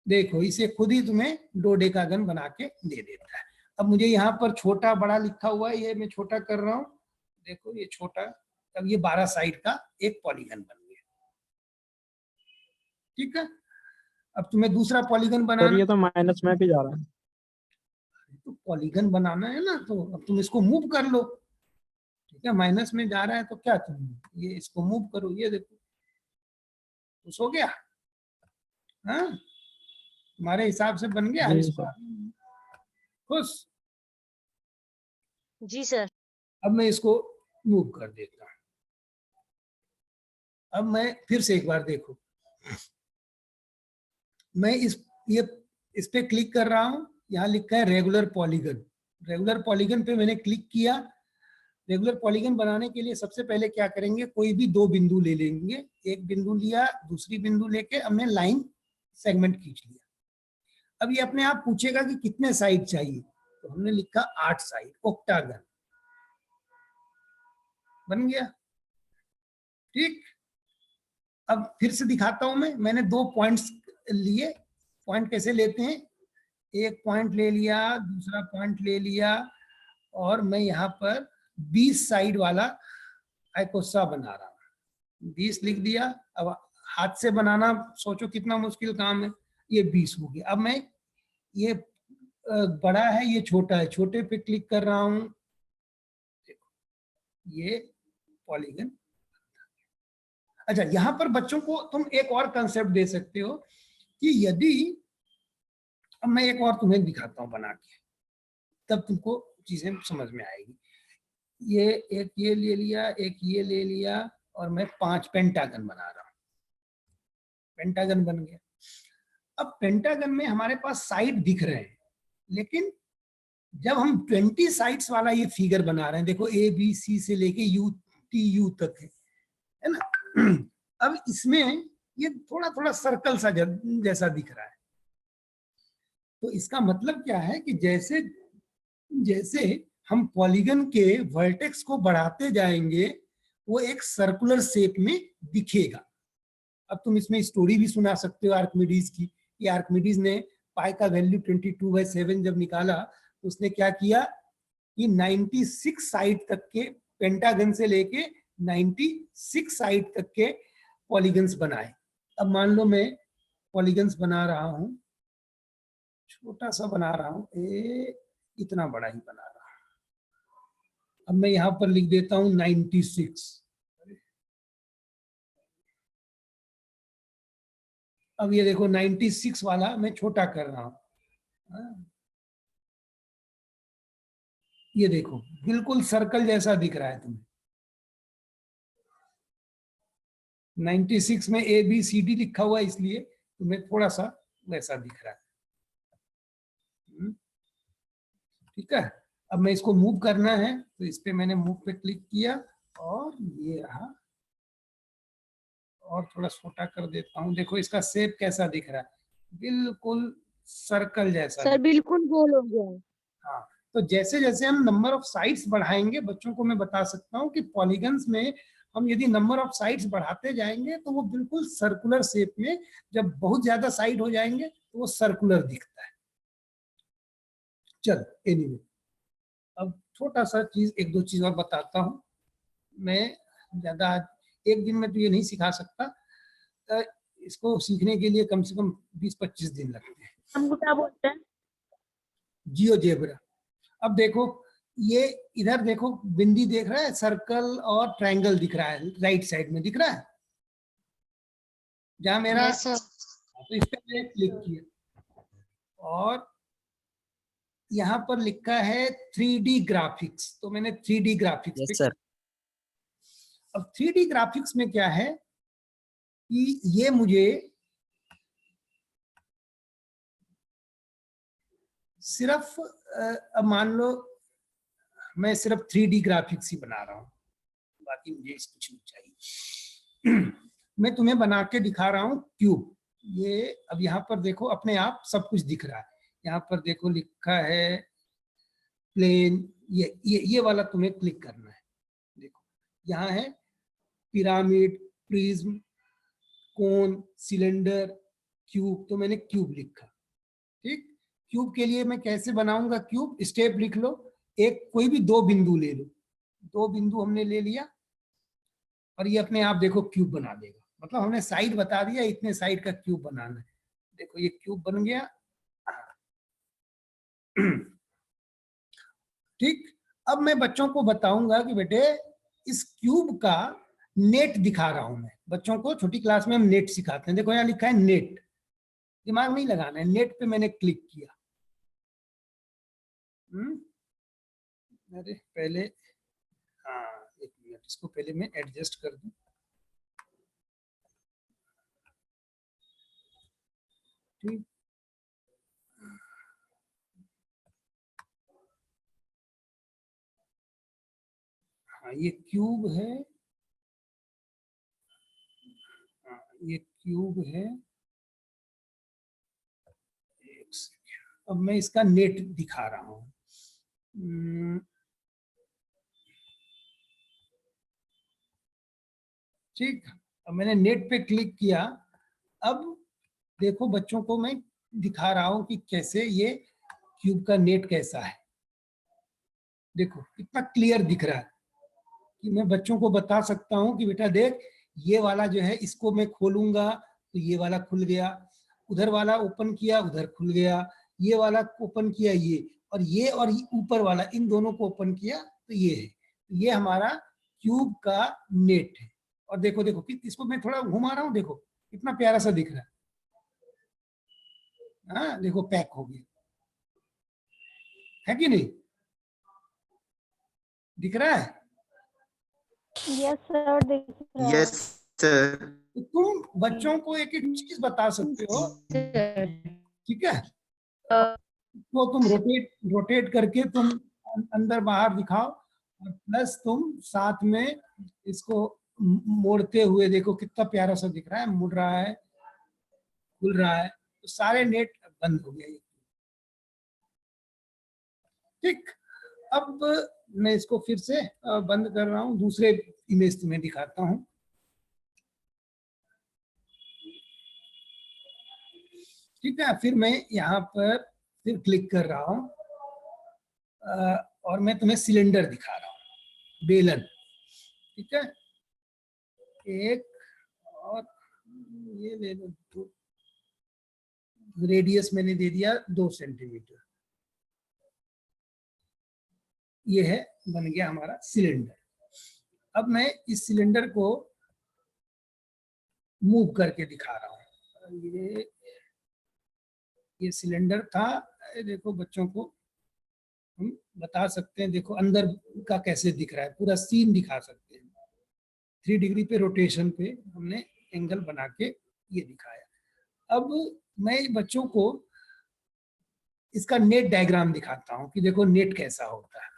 देखो इसे खुद ही तुम्हें 2 डेकागन बना के दे देता है। अब मुझे यहाँ पर छोटा बड़ा लिखा हुआ है, ये मैं छोटा कर रहा हूँ, देखो ये छोटा, तब ये 12 साइड का एक पॉलीगन बन गया। ठीक है, अब तुम्हें दूसरा पॉलीगन बनाना, ये तो माइनस में भी जा रहा है। तो पॉलीगन बनाना है ना, तो अब तुम इसको मूव कर लो। ठीक है, माइनस में जा रहा है तो क्या, तुम ये इसको मूव करो, ये देखो खुश हो गया। हाँ, तुम्हारे हिसाब से बन गया, खुश। जी सर। अब मैं इसको मूव कर देता हूं। अब मैं फिर से एक बार देखो, मैं इस पे क्लिक कर रहा हूं, यहाँ लिखा है रेगुलर पॉलीगन। रेगुलर पॉलीगन पे मैंने क्लिक किया। रेगुलर पॉलीगन बनाने के लिए सबसे पहले क्या करेंगे, कोई भी 2 बिंदु ले लेंगे। एक बिंदु लिया, दूसरी बिंदु लेके हमने लाइन सेगमेंट खींच लिया। अब ये अपने आप पूछेगा कि कितने साइड चाहिए, तो हमने लिखा 8 साइड, ऑक्टागन बन गया। ठीक, अब फिर से दिखाता हूं मैंने 2 पॉइंट्स लिए। पॉइंट कैसे लेते हैं, एक पॉइंट ले लिया, दूसरा पॉइंट ले लिया, और मैं यहाँ पर 20 साइड वाला आइकोसा बना रहा हूँ। 20 लिख दिया। अब हाथ से बनाना सोचो कितना मुश्किल काम है, ये 20 हो गया। अब मैं ये बड़ा है, ये छोटा है, छोटे पे क्लिक कर रहा हूँ, ये पॉलीगन। अच्छा, यहाँ पर बच्चों को तुम एक और कंसेप्ट दे सकते हो कि यदि, अब मैं एक और तुम्हें दिखाता हूँ बना के, तब तुमको चीजें समझ में आएगी। ये एक ये ले लिया, एक ये ले लिया, और मैं 5 पेंटागन बना रहा हूँ। पेंटागन बन गया। अब पेंटागन में हमारे पास साइड दिख रहे हैं, लेकिन जब हम 20 साइड्स वाला ये फिगर बना रहे हैं, देखो ABC से लेके TU तक है ना। अब इसमें ये थोड़ा थोड़ा सर्कल सा जैसा दिख रहा है। तो इसका मतलब क्या है कि जैसे जैसे हम पॉलीगन के वर्टेक्स को बढ़ाते जाएंगे, वो एक सर्कुलर शेप में दिखेगा। अब तुम इसमें स्टोरी भी सुना सकते हो आर्किमिडीज की। ये आर्किमिडीज ने पाई का वैल्यू 22/7 जब निकाला, तो उसने क्या किया कि 96 साइड तक के पेंटागन से लेके 96 साइड तक के पॉलीगन्स बनाए। अब मान लो मैं पॉलीगन्स बना रहा हूं, छोटा सा बना रहा हूं, इतना बड़ा ही बना रहा हूं। अब मैं यहां पर लिख देता हूं 96। अब ये देखो 96 वाला मैं छोटा कर रहा हूं। ये देखो बिल्कुल सर्कल जैसा दिख रहा है तुम्हें। 96 में ABCD लिखा हुआ है, इसलिए तुम्हें थोड़ा सा वैसा दिख रहा है। ठीक है, अब मैं इसको मूव करना है तो इस पे मैंने मूव पे क्लिक किया और ये रहा, और थोड़ा छोटा कर देता हूँ। देखो इसका शेप कैसा दिख रहा है, बिल्कुल सर्कल जैसा। सर बिल्कुल गोल हो गया है। हाँ, तो जैसे जैसे हम नंबर ऑफ साइड्स बढ़ाएंगे, बच्चों को मैं बता सकता हूँ कि पॉलीगन्स में हम यदि नंबर ऑफ साइड्स बढ़ाते जाएंगे तो वो बिल्कुल सर्कुलर शेप में, जब बहुत ज्यादा साइड हो जाएंगे तो वो सर्कुलर दिखता है। चल एनीवे, अब छोटा सा चीज, एक दो चीज और बताता हूँ। मैं ज्यादा एक दिन में तो ये नहीं सिखा सकता, इसको सीखने के लिए कम से कम 20-25 दिन लगते हैं। हमको क्या बोलते हैं? जियोजेब्रा। अब देखो ये इधर देखो, बिंदी देख रहा है, सर्कल और ट्रायंगल दिख रहा है, राइट साइड में दिख रहा है जहां मेरा। Yes, sir. तो इस पे मैंने क्लिक किया और यहाँ पर लिखा है 3D ग्राफिक्स, तो मैंने 3D ग्राफिक्स पे। सर। अब 3D ग्राफिक्स में क्या है कि ये मुझे सिर्फ अब मान लो मैं सिर्फ 3D ग्राफिक्स ही बना रहा हूँ, बाकी मुझे इस कुछ नहीं चाहिए। मैं तुम्हें बना के दिखा रहा हूँ क्यूब। ये अब यहाँ पर देखो अपने आप सब कुछ दिख रहा है। यहाँ पर देखो लिखा है प्लेन, ये वाला तुम्हें क्लिक करना है। देखो यहाँ है पिरामिड, प्रिज्म, कोन, सिलेंडर, क्यूब, तो मैंने क्यूब लिखा। ठीक, क्यूब के लिए मैं कैसे बनाऊंगा क्यूब, स्टेप लिख लो। एक कोई भी दो बिंदु ले लो, दो बिंदु हमने ले लिया और ये अपने आप देखो क्यूब बना देगा। मतलब हमने साइड बता दिया, इतने साइड का क्यूब बनाना है। देखो ये क्यूब बन गया। ठीक, अब मैं बच्चों को बताऊंगा कि बेटे इस क्यूब का नेट दिखा रहा हूं मैं बच्चों को। छोटी क्लास में हम नेट सिखाते हैं। देखो यहाँ लिखा है नेट, दिमाग नहीं लगाना है। नेट पे मैंने क्लिक किया। अरे पहले, हाँ एक मिनट, इसको पहले मैं एडजस्ट कर दूं। ठीक, हाँ ये क्यूब है, हाँ ये क्यूब है। एक सेकंड, अब मैं इसका नेट दिखा रहा हूँ। ठीक, अब मैंने नेट पे क्लिक किया। अब देखो बच्चों को मैं दिखा रहा हूं कि कैसे ये क्यूब का नेट कैसा है। देखो कितना क्लियर दिख रहा है कि मैं बच्चों को बता सकता हूं कि बेटा देख, ये वाला जो है इसको मैं खोलूंगा तो ये वाला खुल गया, उधर वाला ओपन किया उधर खुल गया, ये वाला ओपन किया ये और ऊपर वाला, इन दोनों को ओपन किया तो ये है। ये हमारा क्यूब का नेट है। और देखो देखो इसको मैं थोड़ा घुमा रहा हूँ, देखो कितना प्यारा सा दिख रहा है। हाँ देखो पैक हो गया है कि नहीं, दिख रहा है? यस सर, दिख रहा है। Yes sir. तो तुम बच्चों को एक एक चीज बता सकते हो, ठीक है? तो तुम रोटेट करके तुम अंदर बाहर दिखाओ, और प्लस तुम साथ में इसको मोड़ते हुए देखो कितना प्यारा सा दिख रहा है, मुड़ रहा है, खुल रहा है। तो सारे नेट बंद हो गए। ठीक, अब मैं इसको फिर से बंद कर रहा हूँ, दूसरे इमेज तुम्हें दिखाता हूँ। ठीक है, फिर मैं यहाँ पर फिर क्लिक कर रहा हूँ और मैं तुम्हें सिलेंडर दिखा रहा हूँ, बेलन। ठीक है, एक और ये ले लो, रेडियस मैंने दे दिया 2 सेंटीमीटर। ये है, बन गया हमारा सिलेंडर। अब मैं इस सिलेंडर को मूव करके दिखा रहा हूँ। ये सिलेंडर था, देखो बच्चों को हम बता सकते हैं, देखो अंदर का कैसे दिख रहा है, पूरा सीन दिखा सकते हैं। 3 डिग्री पे रोटेशन पे हमने एंगल बना के ये दिखाया। अब मैं बच्चों को इसका नेट डायग्राम दिखाता हूँ कि देखो नेट कैसा होता है।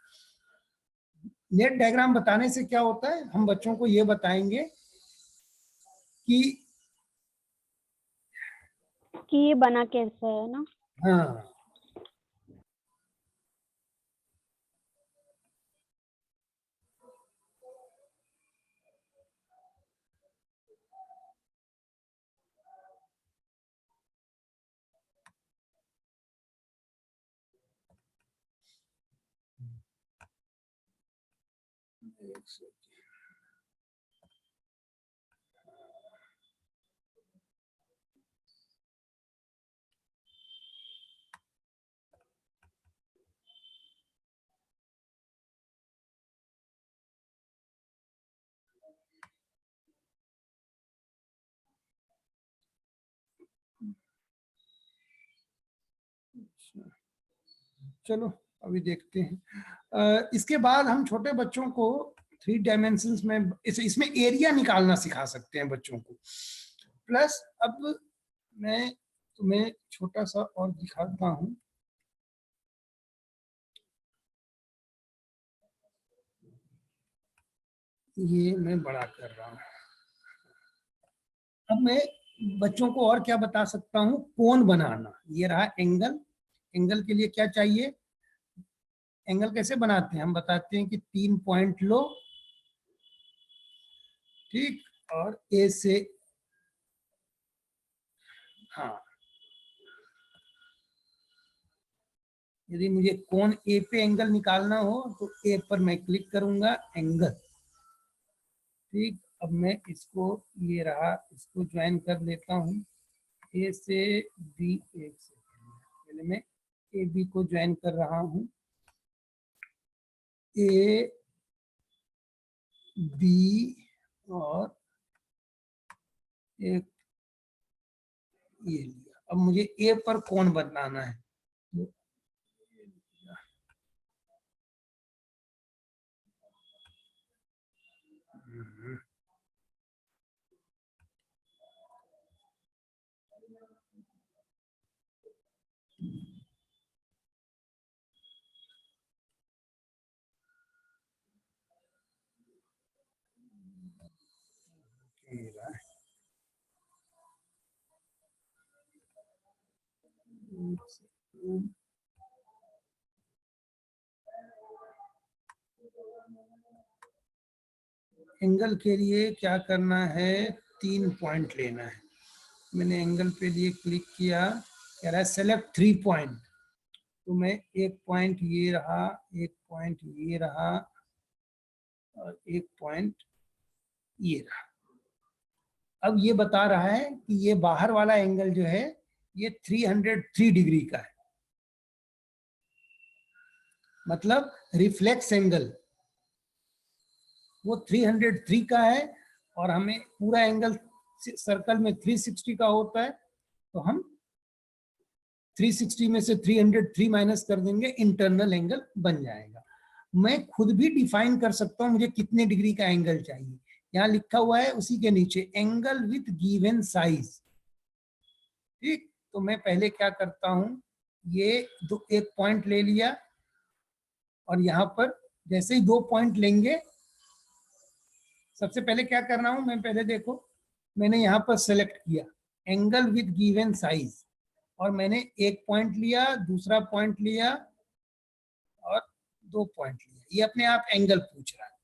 नेट डायग्राम बताने से क्या होता है, हम बच्चों को ये बताएंगे कि ये बना कैसे है ना। हाँ, चलो अभी देखते हैं। इसके बाद हम छोटे बच्चों को 3 डायमेंशंस में इसमें एरिया निकालना सिखा सकते हैं बच्चों को। प्लस अब मैं तुम्हें छोटा सा और दिखाता हूँ। ये मैं बड़ा कर रहा हूँ। अब मैं बच्चों को और क्या बता सकता हूँ, कोण बनाना। ये रहा एंगल। एंगल के लिए क्या चाहिए, एंगल कैसे बनाते हैं, हम बताते हैं कि 3 पॉइंट लो, ठीक, और ए से, हाँ, यदि मुझे कोण ए पे एंगल निकालना हो तो ए पर मैं क्लिक करूंगा, एंगल, ठीक। अब मैं इसको, ये रहा, इसको ज्वाइन कर लेता हूँ ए से बी। एक सेकंड, पहले मैं ए बी को ज्वाइन कर रहा हूँ। ए बी और एक ये लिया। अब मुझे ए पर कोण बनाना है, तो ये रहा। एंगल के लिए क्या करना है, 3 पॉइंट लेना है। मैंने एंगल पे लिए, क्लिक किया, कह रहा है सेलेक्ट 3 पॉइंट। तो मैं एक पॉइंट ये रहा, एक पॉइंट ये रहा, और एक पॉइंट ये रहा। अब ये बता रहा है कि ये बाहर वाला एंगल जो है ये 303 डिग्री का है, मतलब रिफ्लेक्स एंगल वो 303 का है। और हमें पूरा एंगल सर्कल में 360 का होता है, तो हम 360 में से 303 माइनस कर देंगे, इंटरनल एंगल बन जाएगा। मैं खुद भी डिफाइन कर सकता हूं मुझे कितने डिग्री का एंगल चाहिए। यहाँ लिखा हुआ है उसी के नीचे, एंगल विथ गिवन साइज, ठीक। तो मैं पहले क्या करता हूं, ये एक पॉइंट ले लिया, और यहाँ पर जैसे ही 2 पॉइंट लेंगे, सबसे पहले क्या करना हूं मैं, पहले देखो मैंने यहाँ पर सेलेक्ट किया एंगल विथ गिवन साइज, और मैंने एक पॉइंट लिया, दूसरा पॉइंट लिया, और 2 पॉइंट लिया। ये अपने आप एंगल पूछ रहा है।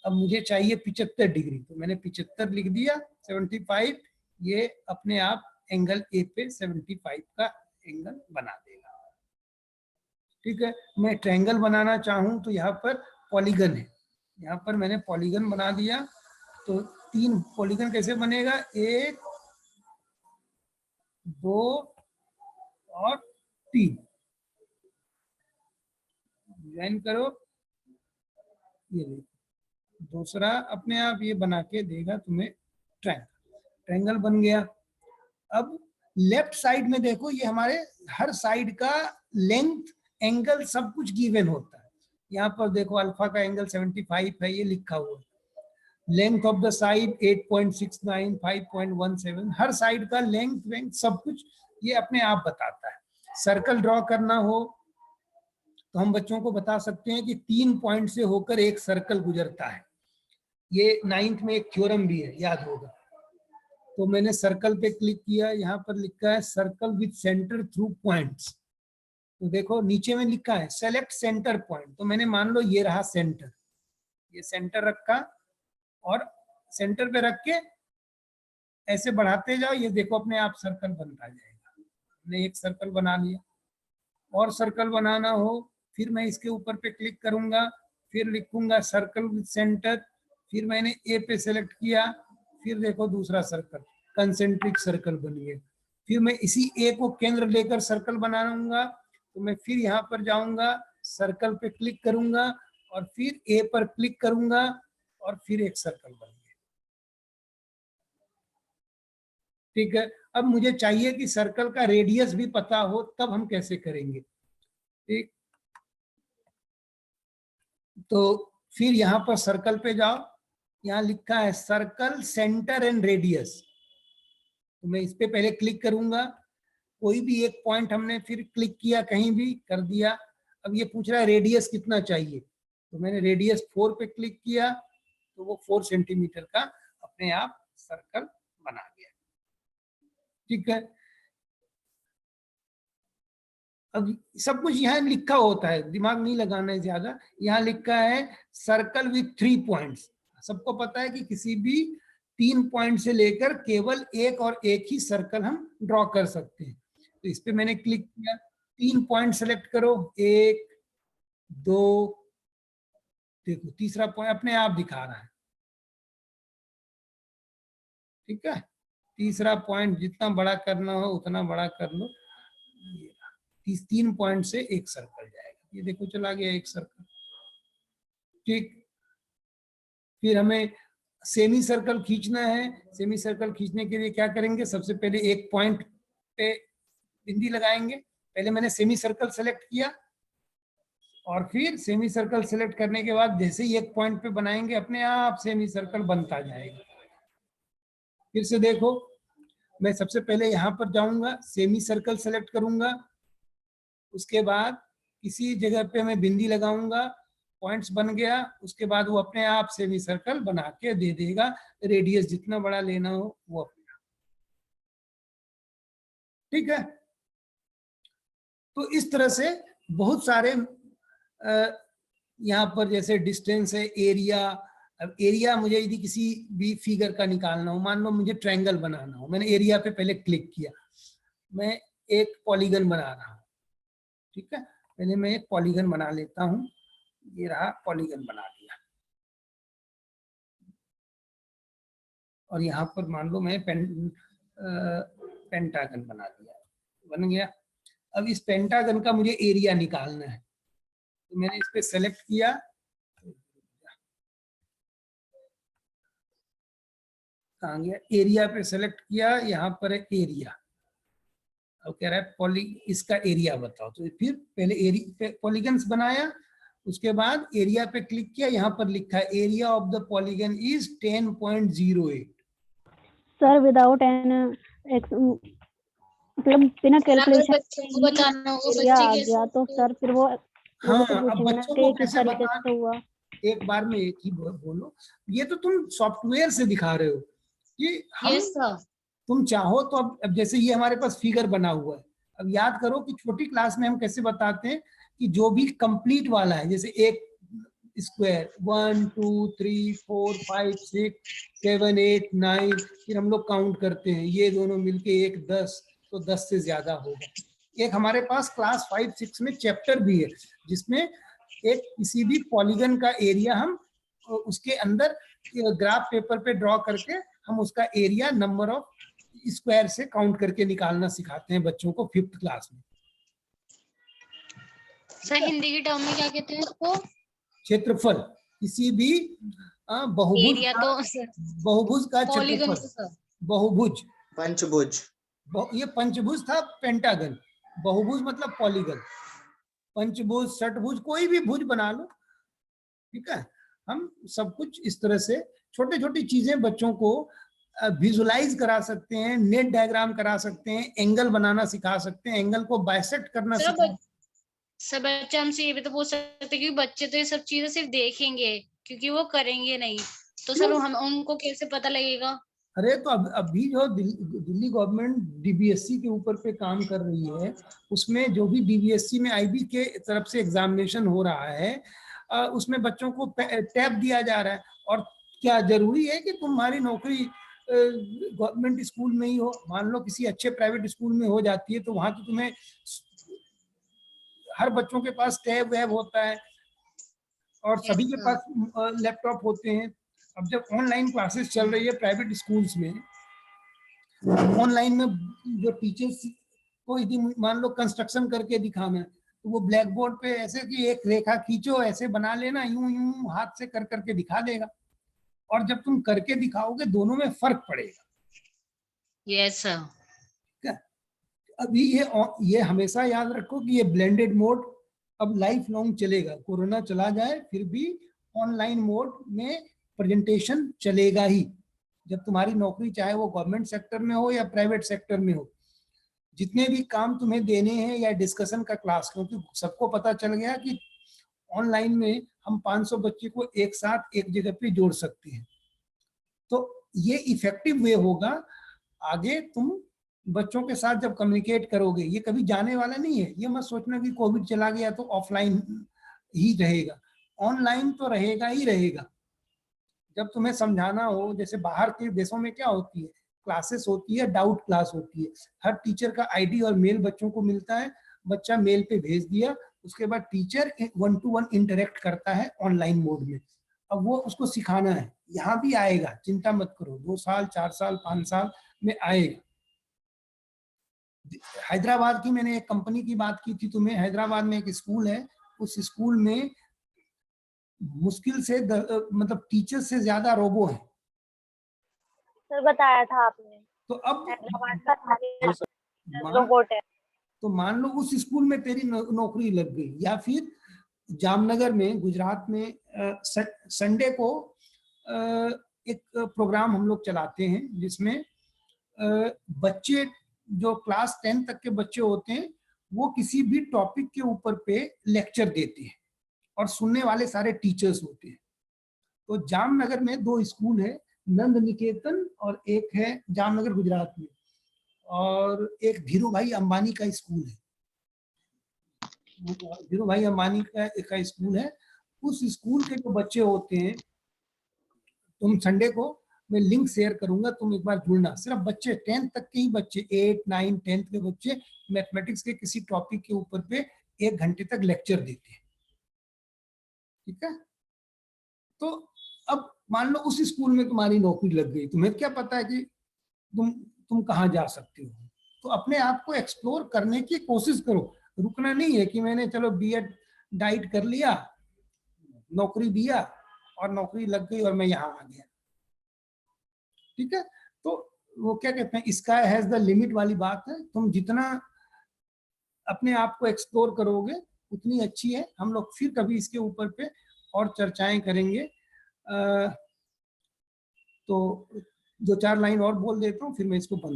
अब मुझे चाहिए 75 डिग्री, तो मैंने 75 लिख दिया, 75। ये अपने आप एंगल ए पे 75 का एंगल बना देगा, ठीक है। मैं ट्रायंगल बनाना चाहूँ तो यहाँ पर पॉलीगन है, यहाँ पर मैंने पॉलीगन बना दिया। तो 3 पॉलीगन कैसे बनेगा, 1 2 और 3, ज्वाइन करो, ये देखो, दूसरा अपने आप ये बना के देगा तुम्हें ट्रायंगल। ट्रायंगल बन गया। अब लेफ्ट साइड में देखो, ये हमारे हर साइड का लेंथ, एंगल सब कुछ गिवन होता है। यहाँ पर देखो अल्फा का एंगल 75 है, ये लिखा हुआ है। Length of the side 8.69, 5.17, her side का लेंथ सब कुछ ये अपने आप बताता है। सर्कल ड्रॉ करना हो तो हम बच्चों को बता सकते हैं कि 3 पॉइंट से होकर एक सर्कल गुजरता है। ये 9th में एक थ्योरम भी है, याद होगा। तो मैंने सर्कल पे क्लिक किया, यहाँ पर लिखा है circle with centre through points. तो देखो नीचे में लिखा है सेलेक्ट सेंटर पॉइंट। तो मैंने मान लो ये रहा सेंटर, ये सेंटर रखा और सेंटर पे रख के ऐसे बढ़ाते जाओ, ये देखो अपने आप सर्कल बनता जाएगा। हमने एक सर्कल बना लिया। और सर्कल बनाना हो फिर मैं इसके ऊपर पे क्लिक करूंगा, फिर लिखूंगा सर्कल विद सेंटर, फिर मैंने ए पे सेलेक्ट किया, फिर देखो दूसरा सर्कल, कंसेंट्रिक सर्कल बन गया। फिर मैं इसी ए को केंद्र लेकर सर्कल बनाऊंगा, तो मैं फिर यहाँ पर जाऊंगा, सर्कल पे क्लिक करूंगा और फिर ए पर क्लिक करूंगा और फिर एक सर्कल बन गया। ठीक है। अब मुझे चाहिए कि सर्कल का रेडियस भी पता हो, तब हम कैसे करेंगे। ठीक, तो फिर यहाँ पर सर्कल पे जाओ, यहाँ लिखा है सर्कल सेंटर एंड रेडियस। तो मैं इस पे पहले क्लिक करूंगा, कोई भी एक पॉइंट हमने फिर क्लिक किया, कहीं भी कर दिया। अब ये पूछ रहा है रेडियस कितना चाहिए, तो मैंने रेडियस 4 पे क्लिक किया, तो वो 4 सेंटीमीटर का अपने आप सर्कल बना गया। ठीक है। अब सब कुछ यहाँ लिखा होता है, दिमाग नहीं लगाना है ज्यादा। यहाँ लिखा है सर्कल विथ 3 पॉइंट्स। सबको पता है कि किसी भी 3 पॉइंट से लेकर केवल एक और एक ही सर्कल हम ड्रॉ कर सकते हैं। तो इस पे मैंने क्लिक किया, 3 पॉइंट सेलेक्ट करो, 1 2, देखो तीसरा पॉइंट अपने आप दिखा रहा है। ठीक है। तीसरा पॉइंट जितना बड़ा करना हो उतना बड़ा कर लो। 3 पॉइंट से एक सर्कल जाएगा, ये देखो चला गया एक सर्कल। ठीक। फिर हमें सेमी सर्कल खींचना है। सेमी सर्कल खींचने के लिए क्या करेंगे, सबसे पहले एक पॉइंट पे बिंदी लगाएंगे। पहले मैंने सेमी सर्कल सेलेक्ट किया और फिर सेमी सर्कल सेलेक्ट करने के बाद जैसे ही एक पॉइंट पे बनाएंगे, अपने आप सेमी सर्कल बनता जाएगा। फिर से देखो, मैं सबसे पहले यहाँ पर जाऊंगा, सेमी सर्कल सेलेक्ट करूंगा, उसके बाद किसी जगह पे मैं बिंदी लगाऊंगा, पॉइंट्स बन गया। उसके बाद वो अपने आप सेमी सर्कल बना के दे देगा। रेडियस जितना बड़ा लेना हो वो अपने आप। ठीक है। तो इस तरह से बहुत सारे यहाँ पर जैसे डिस्टेंस है, एरिया। अब एरिया मुझे यदि किसी भी फिगर का निकालना हो, मान लो मुझे ट्रायंगल बनाना हो, मैंने एरिया पे पहले क्लिक किया, मैं एक पॉलीगन बना रहा हूँ। ठीक है। पहले मैं एक पॉलीगन बना लेता हूँ, ये रहा पॉलीगन बना दिया। और यहाँ पर मान लो मैं पेंटागन बना दिया, बन गया। अब इस पेंटागन का मुझे एरिया निकालना है, तो मैंने इस पे सेलेक्ट किया, कहाँ गया, एरिया पे सेलेक्ट किया, यहाँ पर है एरिया। अब कह रहा है इसका एरिया बताओ। तो फिर पहले पॉलीगन्स बनाया, उसके बाद एरिया पे क्लिक किया, यहाँ पर लिखा है area of the polygon is 10.08। Sir without an मतलब बिना कैलकुलेशन को बताना होगा एरिया बच्चे आ कैसे गया, तो सर फिर वो हाँ, तो अब पूछेंगे ना बच्चों कि को किस कैसे तरीके बताना, से हुआ। एक बार में एक ही बोलो। ये तो तुम सॉफ्टवेयर से दिखा रहे हो कि हम, यस सर। तुम चाहो तो अब जैसे ये हमारे पास फिगर बना हुआ है। अब याद करो कि छोटी क्लास में हम कैसे बताते हैं कि जो भी कंप्लीट वाला है, जैसे एक स्क्वायर 1 2 3 4 5 6 7 8 9, फिर हम लोग काउंट करते हैं, ये दोनों मिलके एक 10, तो 10 से ज्यादा होगा। एक हमारे पास क्लास 5 6 में चैप्टर भी है, जिसमें एक किसी भी पॉलीगन का एरिया हम उसके अंदर ग्राफ पेपर पे ड्रॉ करके हम उसका एरिया नंबर ऑफ स्क्वायर से काउंट करके निकालना सिखाते हैं बच्चों को 5th क्लास में। सर हिंदी की टर्म में क्या कहते हैं इसको? क्षेत्रफल, किसी भी बहुभुज एरिया का, तो बहुभुज का पॉलीगन क्षेत्रफल, बहुभुज, पंचभुज। ये पंचभुज था, पेंटागन। बहुभुज मतलब पॉलीगन, पंचभुज, षटभुज, कोई भी भुज बना लो, ठीक है। हम सब कुछ इस तरह से छोटी छोटी चीजें बच्चों को विजुलाइज करा सकते हैं, नेट डायग्राम करा सकते हैं, एंगल बनाना सिखा सकते हैं, एंगल को बाइसेक्ट करना सिखा। सब बच्चे हमसे ये भी तो पूछ सकते हैं, क्योंकि बच्चे तो ये सब चीजें सिर्फ देखेंगे, क्योंकि वो करेंगे नहीं, तो सर हम उनको कैसे पता लगेगा? अरे तो अभी जो दिल्ली गवर्नमेंट डीबीएससी के ऊपर पे काम कर रही है, उसमें जो भी डीबीएससी में आईबी के तरफ से एग्जामिनेशन हो रहा है, उसमें बच्चों को टैब दिया जा रहा है। और क्या जरूरी है कि तुम्हारी नौकरी गवर्नमेंट स्कूल में ही हो? मान लो किसी अच्छे प्राइवेट स्कूल में हो जाती है, तो वहां तो तुम्हें हर बच्चों के पास टैब वैब होता है और सभी के पास लैपटॉप होते हैं। अब जब ऑनलाइन क्लासेस चल रही है प्राइवेट स्कूल्स में, ऑनलाइन में जो टीचर्स को यदि मान लो कंस्ट्रक्शन करके दिखाना है, तो वो ब्लैक बोर्ड पे ऐसे कि एक रेखा खींचो, ऐसे बना लेना, यूं यूं हाथ से कर करके दिखा देगा। और जब तुम करके दिखाओगे, दोनों में फर्क पड़ेगा। Yes sir. अभी ये हमेशा याद रखो कि ये ब्लेंडेड मोड अब लाइफ लॉन्ग चलेगा। कोरोना चला जाए फिर भी ऑनलाइन मोड में प्रेजेंटेशन चलेगा ही। जब तुम्हारी नौकरी चाहे वो गवर्नमेंट सेक्टर में हो या प्राइवेट सेक्टर में हो, जितने भी काम तुम्हें देने हैं या डिस्कशन का क्लास, क्योंकि सबको पता चल गया कि ऑनलाइन में हम 500 बच्चे को एक साथ एक जगह पे जोड़ सकते हैं। तो ये इफेक्टिव वे होगा। आगे तुम बच्चों के साथ जब कम्युनिकेट करोगे, ये कभी जाने वाला नहीं है। ये मत सोचना कि कोविड चला गया तो ऑफलाइन ही रहेगा, ऑनलाइन तो रहेगा ही रहेगा। जब तुम्हें समझाना हो, जैसे बाहर के देशों में क्या होती है, क्लासेस होती है, डाउट क्लास होती है, हर टीचर का आईडी और मेल बच्चों को मिलता है, बच्चा मेल पे भेज दिया, उसके बाद टीचर 1-to-1 इंटरेक्ट करता है ऑनलाइन मोड में। अब वो उसको सिखाना है, यहाँ भी आएगा, चिंता मत करो, 2 साल 4 साल 5 साल में आएगा। हैदराबाद की मैंने एक कंपनी की बात की थी तुम्हें, हैदराबाद में एक स्कूल है, उस स्कूल में मुश्किल से मतलब टीचर से ज्यादा रोबो है। सर बताया था आपने, तो अब हैदराबाद का रोबोट है। तो मान लो उस स्कूल में तेरी नौकरी लग गई, या फिर जामनगर में, गुजरात में संडे को एक प्रोग्राम हम लोग चलाते हैं जिसमें बच्चे जो क्लास 10 तक के बच्चे होते हैं, वो किसी भी टॉपिक के ऊपर पे लेक्चर देते हैं और सुनने वाले सारे टीचर्स होते हैं। तो जामनगर में 2 स्कूल है, नंद निकेतन और एक है जामनगर गुजरात में, और एक धीरू भाई अंबानी का स्कूल है, धीरू भाई अंबानी का स्कूल है। उस स्कूल के जो बच्चे होते हैं, तुम संडे को मैं लिंक शेयर करूंगा, तुम एक बार जुड़ना। सिर्फ बच्चे 10th तक के ही बच्चे, 8, 9, 10th के बच्चे मैथमेटिक्स के किसी टॉपिक के ऊपर पे 1 घंटे तक लेक्चर देते हैं, ठीक है। तो अब मान लो उस स्कूल में तुम्हारी नौकरी लग गई, तुम्हें क्या पता है कि तुम कहाँ जा सकते हो। तो अपने आप को एक्सप्लोर करने की कोशिश करो, रुकना नहीं है कि मैंने चलो बीएड डाइट कर लिया, नौकरी दिया और नौकरी लग गई और मैं यहाँ आ गया, ठीक है। तो वो क्या कहते हैं, स्काई हैज द लिमिट वाली बात है। तुम जितना अपने आप को एक्सप्लोर करोगे उतनी अच्छी है। हम लोग फिर कभी इसके ऊपर पे और चर्चाएं करेंगे। तो 2-4 लाइन और बोल देता हूँ, फिर मैं इसको बंद